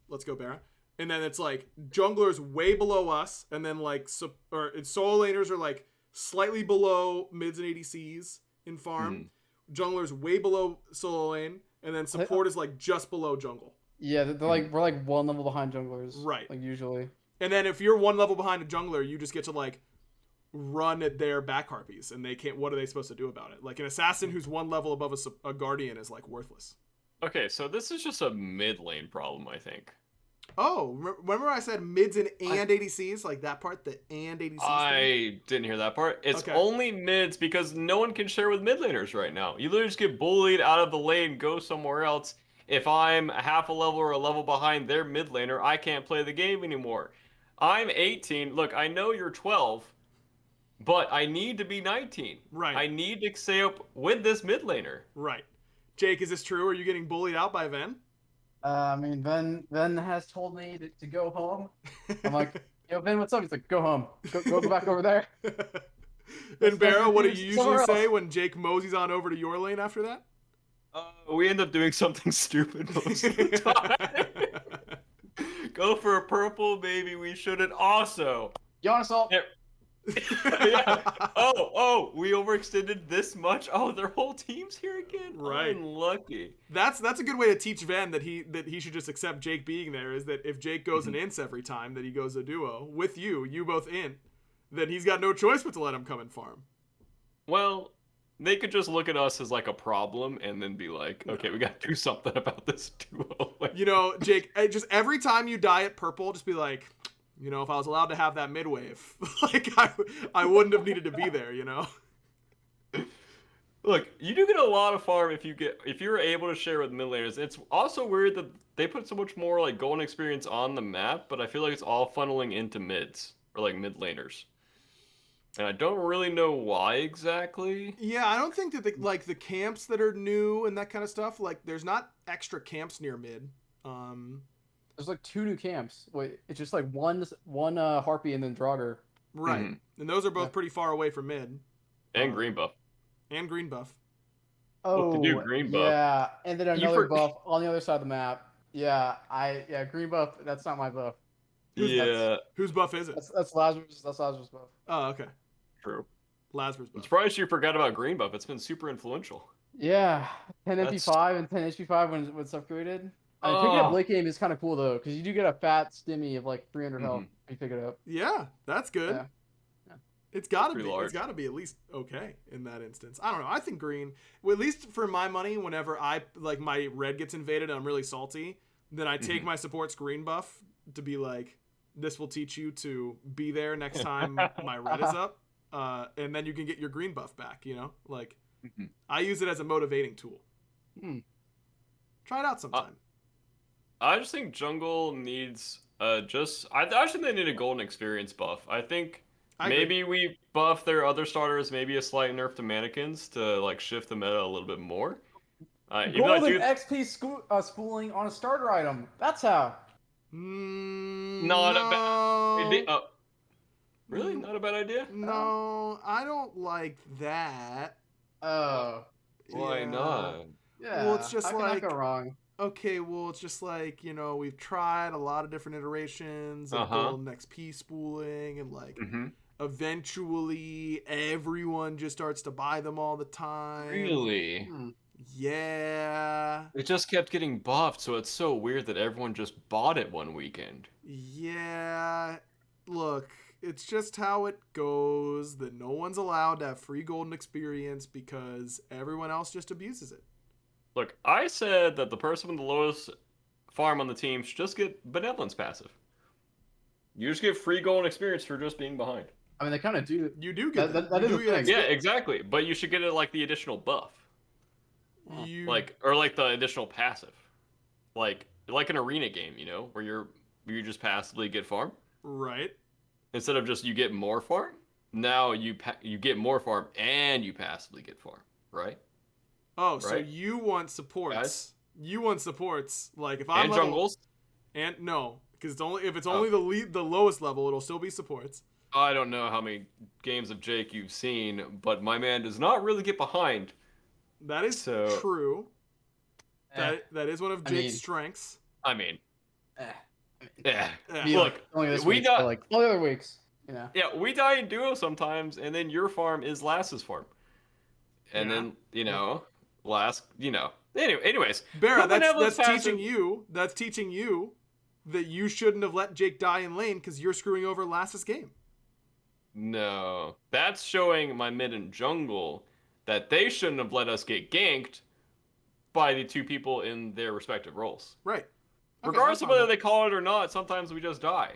Let's go BaRRa. And then it's like junglers way below us, and then like solo laners are like slightly below mids and ADCs in farm. Junglers way below solo lane, and then support is like just below jungle. Yeah, they're like we're like one level behind junglers. Right. Like usually. And then if you're one level behind a jungler, you just get to like run at their back harpies, and they can't. What are they supposed to do about it? Like an assassin who's one level above a guardian is like worthless. Okay, so this is just a mid lane problem, I think. Oh, remember I said mids and ADCs, like that part, the and ADCs. I didn't hear that part. It's only mids because no one can share with mid laners right now. You literally just get bullied out of the lane, go somewhere else. If I'm half a level or a level behind their mid laner, I can't play the game anymore. I'm 18. Look, I know you're 12, but I need to be 19. Right. I need to stay up with this mid laner. Right. Jake, is this true? Are you getting bullied out by Ven? I mean, Ven has told me to go home. I'm like, yo, Ven, what's up? He's like, go home. Go back over there. And BaRRA, what do you usually say when Jake moseys on over to your lane after that? We end up doing something stupid most of the time. Go for a purple, maybe we shouldn't also. Giannis ult. Yeah. Oh, we overextended this much. Oh, their whole team's here again. Right. Unlucky. That's a good way to teach Ven that he should just accept Jake being there. Is that if Jake goes an ints every time that he goes a duo with you both in, then he's got no choice but to let him come and farm. Well, they could just look at us as like a problem and then be like, okay, we got to do something about this duo. You know, Jake, just every time you die at purple, just be like, you know, if I was allowed to have that mid wave, like I wouldn't have needed to be there, you know. Look, you do get a lot of farm if you're able to share with mid laners. It's also weird that they put so much more like golden experience on the map, but I feel like it's all funneling into mids or like mid laners. And I don't really know why exactly. Yeah, I don't think that the camps that are new and that kind of stuff, like there's not extra camps near mid. There's like 2 new camps. Wait, it's just like one Harpy and then Draugr. Right. Mm-hmm. And those are both pretty far away from mid. And green buff. And green buff. Oh, the new green buff. Yeah, and then another buff on the other side of the map. Yeah, green buff. That's not my buff. Whose buff is it? That's Lazarus. That's Lazarus' buff. Oh, okay. True. Lazarus buff. I'm surprised you forgot about green buff. It's been super influential. Yeah, 10 MP5 and 10 HP5 when it's upgraded. Picking up late game is kind of cool though, because you do get a fat stimmy of like 300 health if you pick it up. Yeah, that's good. Yeah. It's gotta be. Large. It's gotta be at least okay in that instance. I don't know. I think green. Well, at least for my money, whenever my red gets invaded and I'm really salty, then I take my support's green buff to be like, this will teach you to be there next time my red is up, and then you can get your green buff back. You know, like I use it as a motivating tool. Try it out sometime. I just think jungle needs I actually they need a golden experience buff. I think maybe we buff their other starters, maybe a slight nerf to mannequins to like shift the meta a little bit more. Golden XP spooling on a starter item. That's how. Not a bad idea. Really? Not a bad idea? No, I don't like that. Oh. Why not? Yeah. Well, it's just how like can I go wrong? Okay, well, it's just like, you know, we've tried a lot of different iterations of golden XP spooling, and like eventually everyone just starts to buy them all the time. Really? Yeah. It just kept getting buffed, so it's so weird that everyone just bought it one weekend. Yeah. Look, it's just how it goes that no one's allowed to have free golden experience because everyone else just abuses it. Look, I said that the person with the lowest farm on the team should just get benevolence passive. You just get free golden experience for just being behind. I mean, they kind of do. You do get that. That is a thing. Yeah, exactly. But you should get it like the additional buff, or like the additional passive, like an arena game, you know, where you just passively get farm. Right. Instead of just you get more farm, now you get more farm and you passively get farm, right? Oh, so you want supports? Guys? You want supports? Like if I'm and jungles? And no, because it's only the lowest level, it'll still be supports. I don't know how many games of Jake you've seen, but my man does not really get behind. That is true. That is one of Jake's strengths. I mean, Look, we die like all the other weeks. You know. Yeah, we die in duo sometimes, and then your farm is Lass's farm, and then Anyways, BaRRa, that's passive... teaching you that you shouldn't have let Jake die in lane because you're screwing over last's game. No, that's showing my mid and jungle that they shouldn't have let us get ganked by the two people in their respective roles. Right. Okay, regardless of whether they call it or not, sometimes we just die.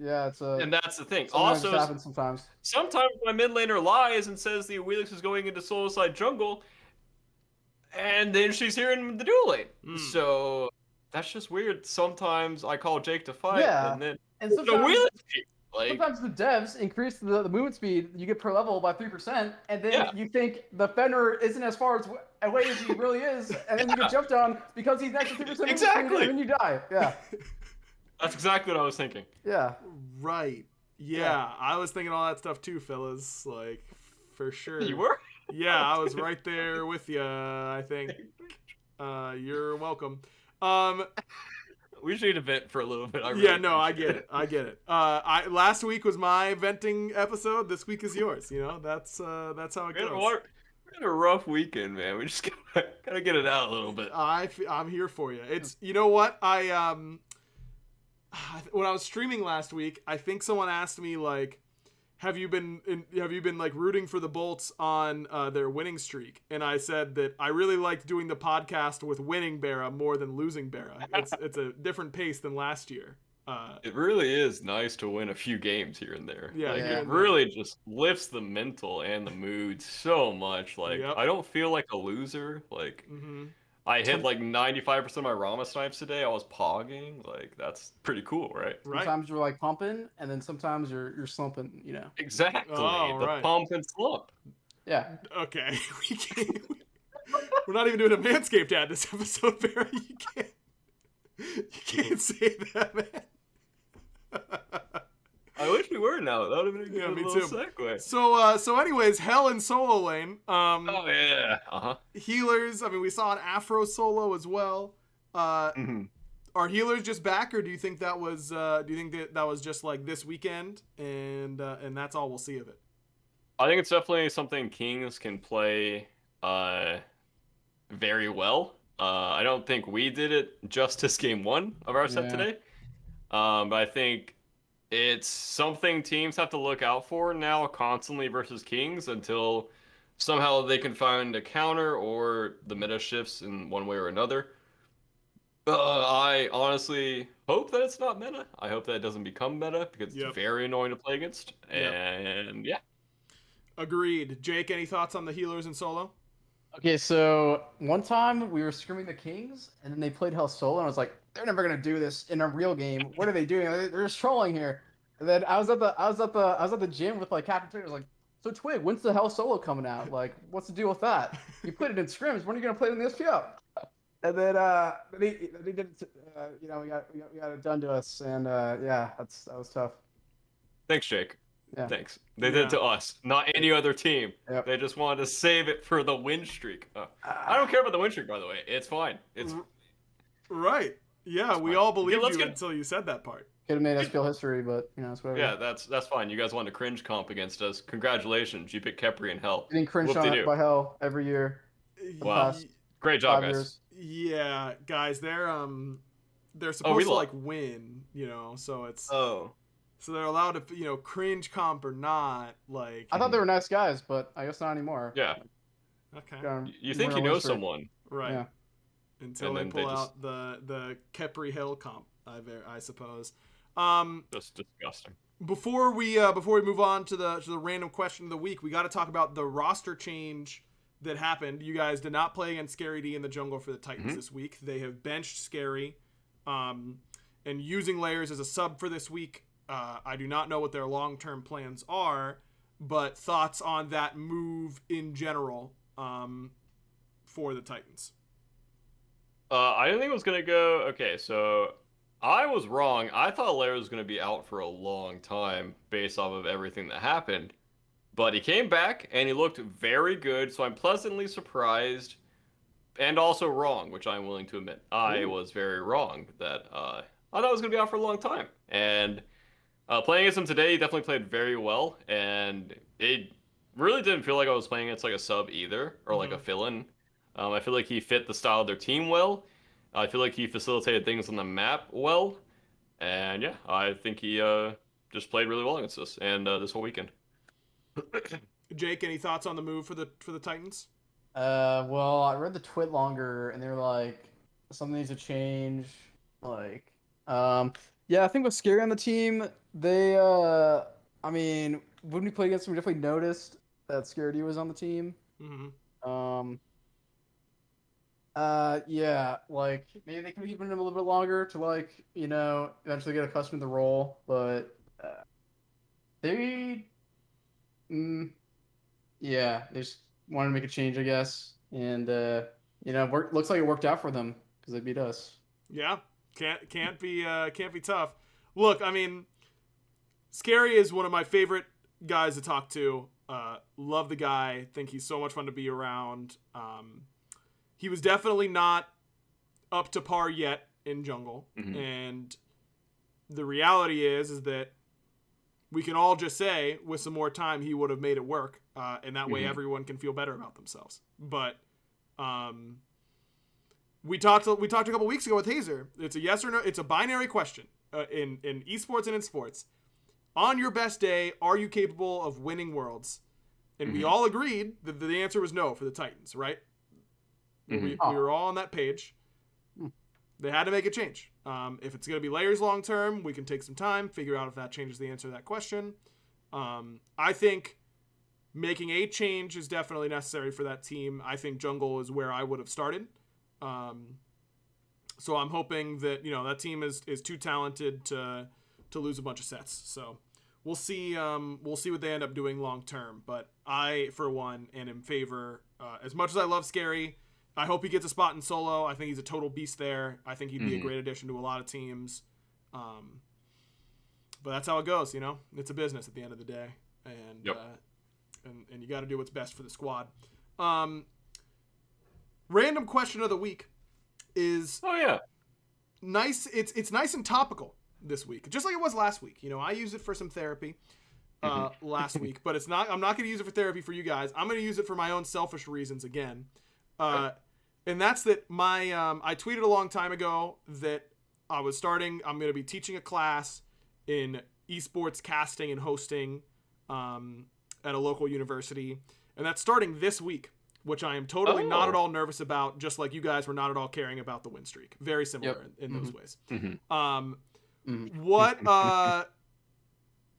Yeah, and that's the thing. Also, it happens sometimes. Sometimes my mid laner lies and says the Wheelix is going into solo side jungle, and then she's here in the dual lane. So that's just weird. Sometimes I call Jake to fight, and then sometimes, sometimes the devs increase the movement speed you get per level by 3%, and then you think the Fenrir isn't as far away as he really is, and then you get jumped on because he's next to 3% movement speed, and then you die. Yeah. That's exactly what I was thinking. Yeah. Right. Yeah, I was thinking all that stuff too, fellas. Like, for sure. You were? Yeah, I was right there with you, I think. You're welcome. We should vent for a little bit. I get it. Last week was my venting episode. This week is yours. You know, that's how it goes. We had a rough weekend, man. We just gotta get it out a little bit. I'm here for you. It's, you know what, when I was streaming last week, I think someone asked me, like, have you been like rooting for the Bolts on their winning streak? And I said that I really liked doing the podcast with winning BaRRa more than losing BaRRa. It's a different pace than last year. It really is nice to win a few games here and there. Yeah, it really just lifts the mental and the mood so much. Like, I don't feel like a loser. Like, I hit like 95% of my Rama snipes today. I was pogging. Like, that's pretty cool, right? Sometimes you're like pumping, and then sometimes you're slumping, you know. Exactly. The pump and slump. Yeah. Okay. We're not even doing a Manscaped ad this episode, BaRRa. You can't say that, man. I wish we were now. That would have been a good little segue. So anyways, Hell in solo lane. Healers. I mean, we saw an Afro solo as well. Are healers just back, or do you think that was just like this weekend, and that's all we'll see of it? I think it's definitely something Kings can play very well. I don't think we did it justice game one of our set today, but I think it's something teams have to look out for now constantly versus Kings until somehow they can find a counter or the meta shifts in one way or another. I honestly hope that it's not meta. I hope that it doesn't become meta because it's very annoying to play against. And Agreed. Jake, any thoughts on the healers in solo? Okay, so one time we were screaming the Kings, and then they played Hell solo, and I was like, they're never gonna do this in a real game. What are they doing? They're just trolling here. And then I was at the gym with like Captain Twig. I was like, so Twig, when's the Hell solo coming out? Like, what's the deal with that? You played it in scrims. When are you gonna play it in the SPL? And then they did it. We got it done to us, and that was tough. Thanks, Jake. Yeah. Thanks. They did it to us, not any other team. Yep. They just wanted to save it for the win streak. I don't care about the win streak, by the way. It's fine. It's right. Yeah, we all believed you until you said that part. Could have made SPL history, but it's whatever. Yeah, that's fine. You guys wanted to cringe comp against us. Congratulations, you picked Khepri and Hell. Getting cringed on by Hell every year. Wow, great job, guys. Years. Yeah, guys, they're supposed to like win, so it's so they're allowed to cringe comp or not. Like, I thought they were nice guys, but I guess not anymore. Yeah. Okay. You think you know someone, right? Yeah. Until they pull out the Khepri Hill comp, I suppose. That's disgusting. Before we move on to the random question of the week, we got to talk about the roster change that happened. You guys did not play against Scary D in the jungle for the Titans this week. They have benched Scary, and using Layers as a sub for this week. I do not know what their long-term plans are, but thoughts on that move in general for the Titans. I didn't think it was going to go... Okay, so I was wrong. I thought Layers was going to be out for a long time based off of everything that happened. But he came back, and he looked very good, so I'm pleasantly surprised and also wrong, which I'm willing to admit. I was very wrong that I thought it was going to be out for a long time. And playing against him today, he definitely played very well, and it really didn't feel like I was playing against like a sub either, or like a fill-in. I feel like he fit the style of their team well. I feel like he facilitated things on the map well. And yeah, I think he just played really well against us and this whole weekend. Jake, any thoughts on the move for the Titans? Well, I read the twit longer, and they were like, something needs to change. Like, yeah, I think what's scary on the team, they, I mean, when we played against them, we definitely noticed that Scaredy was on the team. Mm-hmm. Yeah, like maybe they can keep him a little bit longer to like, eventually get accustomed to the role, but they, mm, yeah, they just wanted to make a change, I guess, and looks like it worked out for them because they beat us. Yeah, can't be tough. Look, I mean, Scary is one of my favorite guys to talk to. Love the guy. Think he's so much fun to be around. He was definitely not up to par yet in jungle, and the reality is that we can all just say with some more time he would have made it work, and that way everyone can feel better about themselves. But we talked a couple weeks ago with Hazer. It's a yes or no. It's a binary question in esports and in sports. On your best day, are you capable of winning worlds? And we all agreed that the answer was no for the Titans, right? We were all on that page. They had to make a change. If it's going to be layers long term, we can take some time, figure out if that changes the answer to that question. I think making a change is definitely necessary for that team. I think jungle is where I would have started. So I'm hoping that that team is too talented to lose a bunch of sets. So we'll see what they end up doing long term. But I, for one, am in favor. As much as I love Scary, I hope he gets a spot in solo. I think he's a total beast there. I think he'd be a great addition to a lot of teams. But that's how it goes, It's a business at the end of the day, and and you got to do what's best for the squad. Random question of the week is nice. It's nice and topical this week, just like it was last week. I used it for some therapy last week, but I'm not going to use it for therapy for you guys. I'm going to use it for my own selfish reasons again. And that's that I tweeted a long time ago that I'm going to be teaching a class in esports casting and hosting at a local university. And that's starting this week, which I am totally not at all nervous about, just like you guys were not at all caring about the win streak. Very similar in those ways.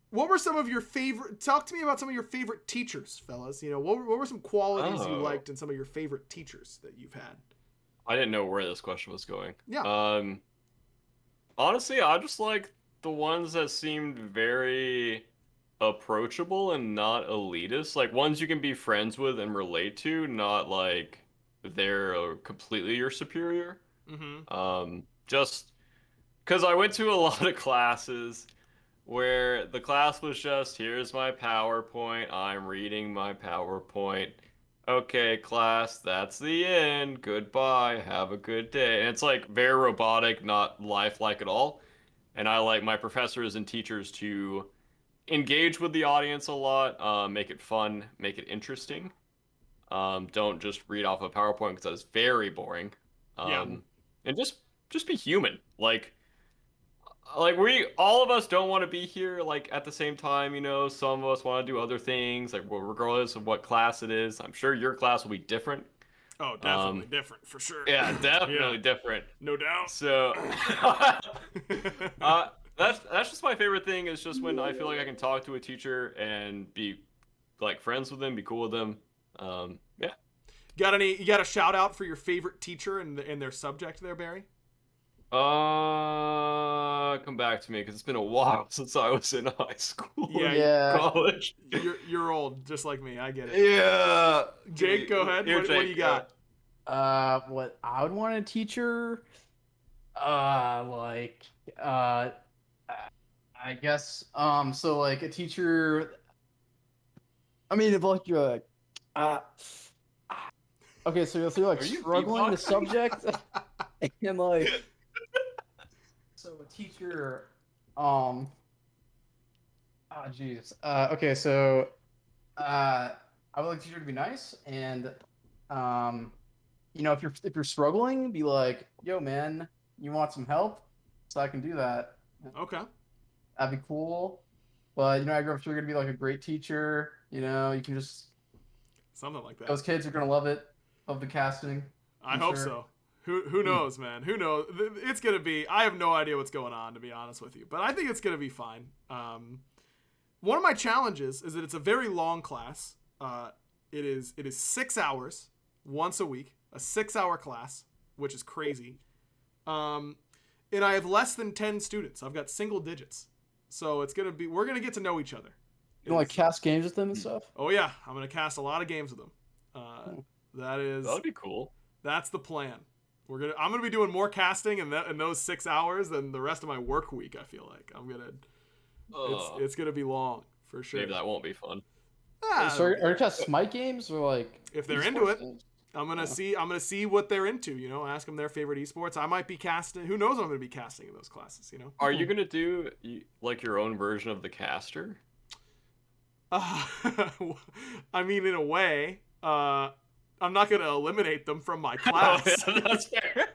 What were some of your favorite... Talk to me about some of your favorite teachers, fellas. What were some qualities you liked in some of your favorite teachers that you've had? I didn't know where this question was going. Yeah. Honestly, I just like the ones that seemed very approachable and not elitist. Like, ones you can be friends with and relate to, not like they're completely your superior. Just because I went to a lot of classes where the class was just, here's my PowerPoint, I'm reading my PowerPoint. Okay, class, that's the end. Goodbye, have a good day. And it's like very robotic, not lifelike at all. And I like my professors and teachers to engage with the audience a lot, make it fun, make it interesting. Don't just read off a PowerPoint because that's very boring. And just be human. Like all of us don't want to be here like at the same time, some of us want to do other things, like regardless of what class it is. I'm sure your class will be different. Oh, definitely different for sure. Yeah, definitely different. No doubt. So that's just my favorite thing, is just when I feel like I can talk to a teacher and be like friends with them, be cool with them. Yeah. You got a shout out for your favorite teacher and their subject there, Barry? Come back to me because it's been a while since I was in high school. College. You're old, just like me. I get it. Yeah. Jake, go ahead. What do you got? What I would want a teacher, I guess, so like a teacher. I mean, if like you're like, okay, so you're like struggling the subject, and like. So a teacher, okay, so I would like a teacher to be nice and if you're struggling, be like, yo, man, you want some help? So I can do that. Okay. That'd be cool. But I'm sure you're gonna be like a great teacher. You can just Something like that. those kids are gonna love it. Love the casting. I hope so. Who knows, man? Who knows? It's gonna be. I have no idea what's going on, to be honest with you, but I think it's gonna be fine. One of my challenges is that it's a very long class. It is 6 hours once a week, a 6-hour class, which is crazy. And I have less than 10 students. I've got single digits, so we're gonna get to know each other. You like cast games with them and stuff? Oh yeah, I'm gonna cast a lot of games with them. That'd be cool. That's the plan. I'm gonna be doing more casting in those 6 hours than the rest of my work week. I feel like it's gonna be long for sure. Maybe that won't be fun. So are you cast Smite games or like if they're into it? Games? I'm gonna see what they're into. Ask them their favorite esports. I might be casting. Who knows what I'm gonna be casting in those classes? Are you gonna do like your own version of the caster? I mean, in a way. I'm not going to eliminate them from my class. Oh, yeah, that's fair.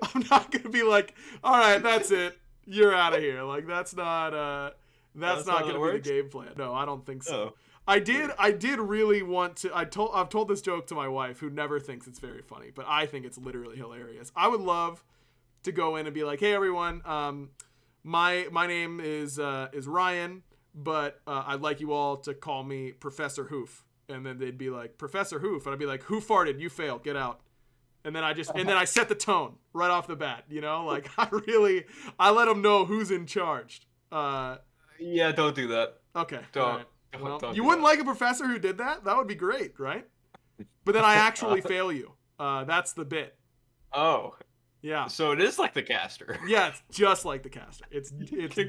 I'm not going to be like, all right, that's it. You're out of here. Like, that's not going to be the game plan. No, I don't think so. Oh. I did really want to. I've told this joke to my wife, who never thinks it's very funny, but I think it's literally hilarious. I would love to go in and be like, hey, everyone, my name is Ryan, but I'd like you all to call me Professor Hoof. And then they'd be like, Professor Hoof. And I'd be like, who farted? You failed. Get out. And then I set the tone right off the bat. Like I let them know who's in charge. Yeah, don't do that. Okay. Don't. Right. Well, you wouldn't like a professor who did that? That would be great, right? But then I actually fail you. That's the bit. Oh. Yeah. So it is like the caster. Yeah, it's just like the caster. It's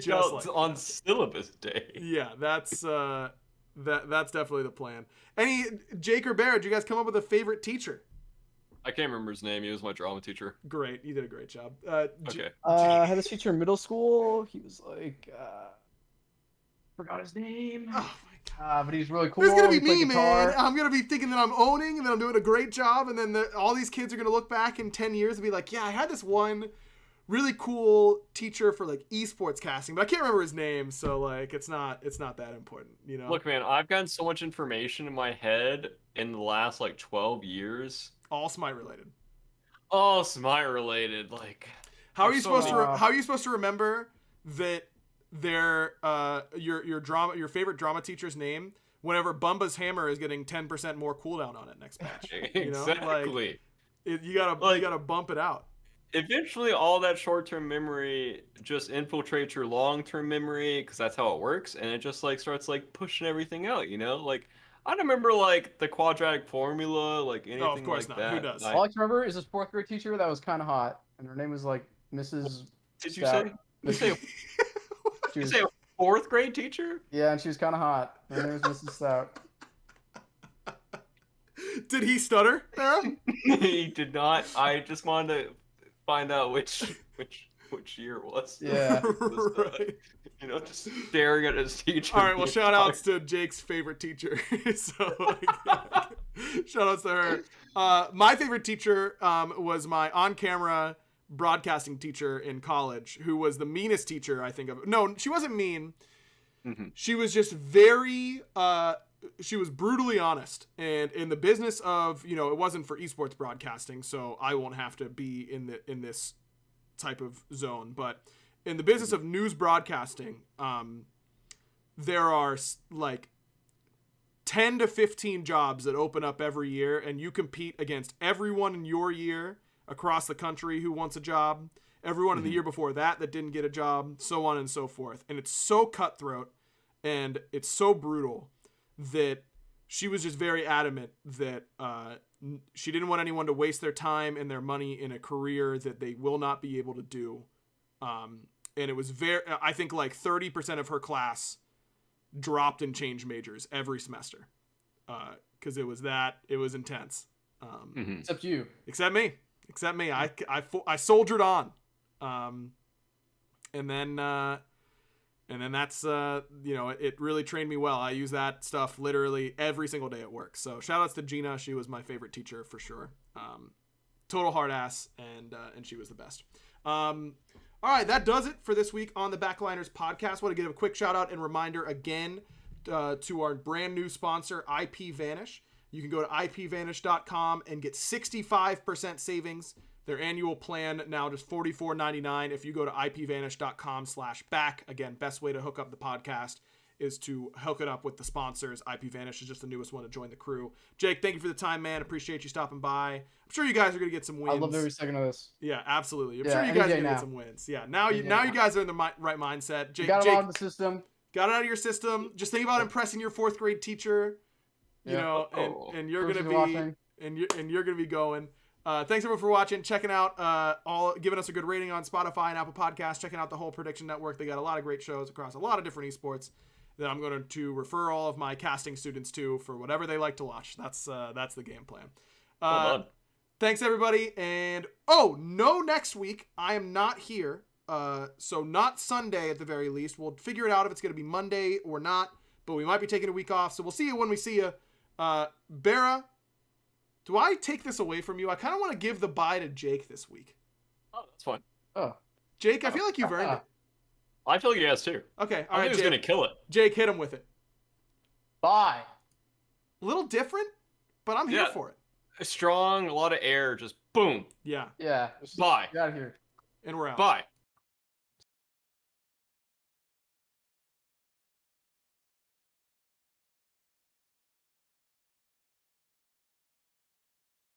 just like on syllabus day. Yeah, that's definitely the plan. Jake or Bear, did you guys come up with a favorite teacher? I can't remember his name. He was my drama teacher. Great. You did a great job. Okay. I had this teacher in middle school. He was like, forgot his name. Oh my god. But he's really cool. This is going to be me, man. I'm going to be thinking that I'm owning and that I'm doing a great job. And then all these kids are going to look back in 10 years and be like, yeah, I had this one really cool teacher for like esports casting, but I can't remember his name, so like it's not that important, Look, man, I've gotten so much information in my head in the last like 12 years. All Smite related. All Smite related. Like, how are you supposed to remember that your favorite drama teacher's name whenever Bumba's hammer is getting 10% more cooldown on it next patch? Exactly. You gotta bump it out. Eventually, all that short-term memory just infiltrates your long-term memory, because that's how it works, and it just like starts like pushing everything out. Like I don't remember like the quadratic formula, like anything of course like not. that. Who does? All I can remember is this 4th grade teacher that was kind of hot, and her name was like Mrs. Did Stout. you say? You say a 4th grade teacher? Yeah, and she was kind of hot. Her name was Mrs. Stout. Did he stutter? He did not. I just wanted to find out which year it was. Yeah. Right. Just staring at his teacher. All right, well, shout outs to Jake's favorite teacher. Shout outs to her. My favorite teacher was my on-camera broadcasting teacher in college, who was the meanest teacher I think of. No, she wasn't mean. Mm-hmm. She was just very she was brutally honest, and in the business of, it wasn't for esports broadcasting, so I won't have to be in this type of zone, but in the business of news broadcasting, there are like 10 to 15 jobs that open up every year, and you compete against everyone in your year across the country who wants a job, everyone in the year before that didn't get a job, so on and so forth. And it's so cutthroat and it's so brutal that she was just very adamant that she didn't want anyone to waste their time and their money in a career that they will not be able to do. And it was I think like 30% of her class dropped and changed majors every semester. Cause it was intense. Except you. Except me. I soldiered on. And then that's, it really trained me well. I use that stuff literally every single day at work. So shout outs to Gina. She was my favorite teacher for sure. total hard ass, and she was the best. All right, that does it for this week on the Backliners podcast. Want to give a quick shout out and reminder again to our brand new sponsor, IPVanish. You can go to ipvanish.com and get 65% savings. Their annual plan now just $44.99. If you go to ipvanish.com/back, again, best way to hook up the podcast is to hook it up with the sponsors. IPVanish is just the newest one to join the crew. Jake, thank you for the time, man. Appreciate you stopping by. I'm sure you guys are going to get some wins. I love every second of this. Yeah, absolutely. I'm sure you guys are going to get some wins. Yeah, now you guys are in the right mindset. Jake, got it out of the system. Got it out of your system. Just think about impressing your 4th grade teacher, you know, and you're going to be and you're going to be going. Thanks everyone for watching, checking out, giving us a good rating on Spotify and Apple Podcasts, checking out the whole Prediction Network. They got a lot of great shows across a lot of different esports that I'm going to refer all of my casting students to for whatever they like to watch. That's the game plan. Thanks everybody, and no, next week I am not here. So not Sunday at the very least. We'll figure it out if it's going to be Monday or not, but we might be taking a week off. So we'll see you when we see you. BaRRa, do I take this away from you? I kind of want to give the bye to Jake this week. Oh, that's fine. Jake, I feel like you've earned it. I feel like he has too. Okay, all right, Jake. He's gonna kill it. Jake, hit him with it. Bye. A little different, but I'm here for it. Strong, a lot of air, just boom. Yeah. Yeah. Bye. Get out of here. And we're out. Bye.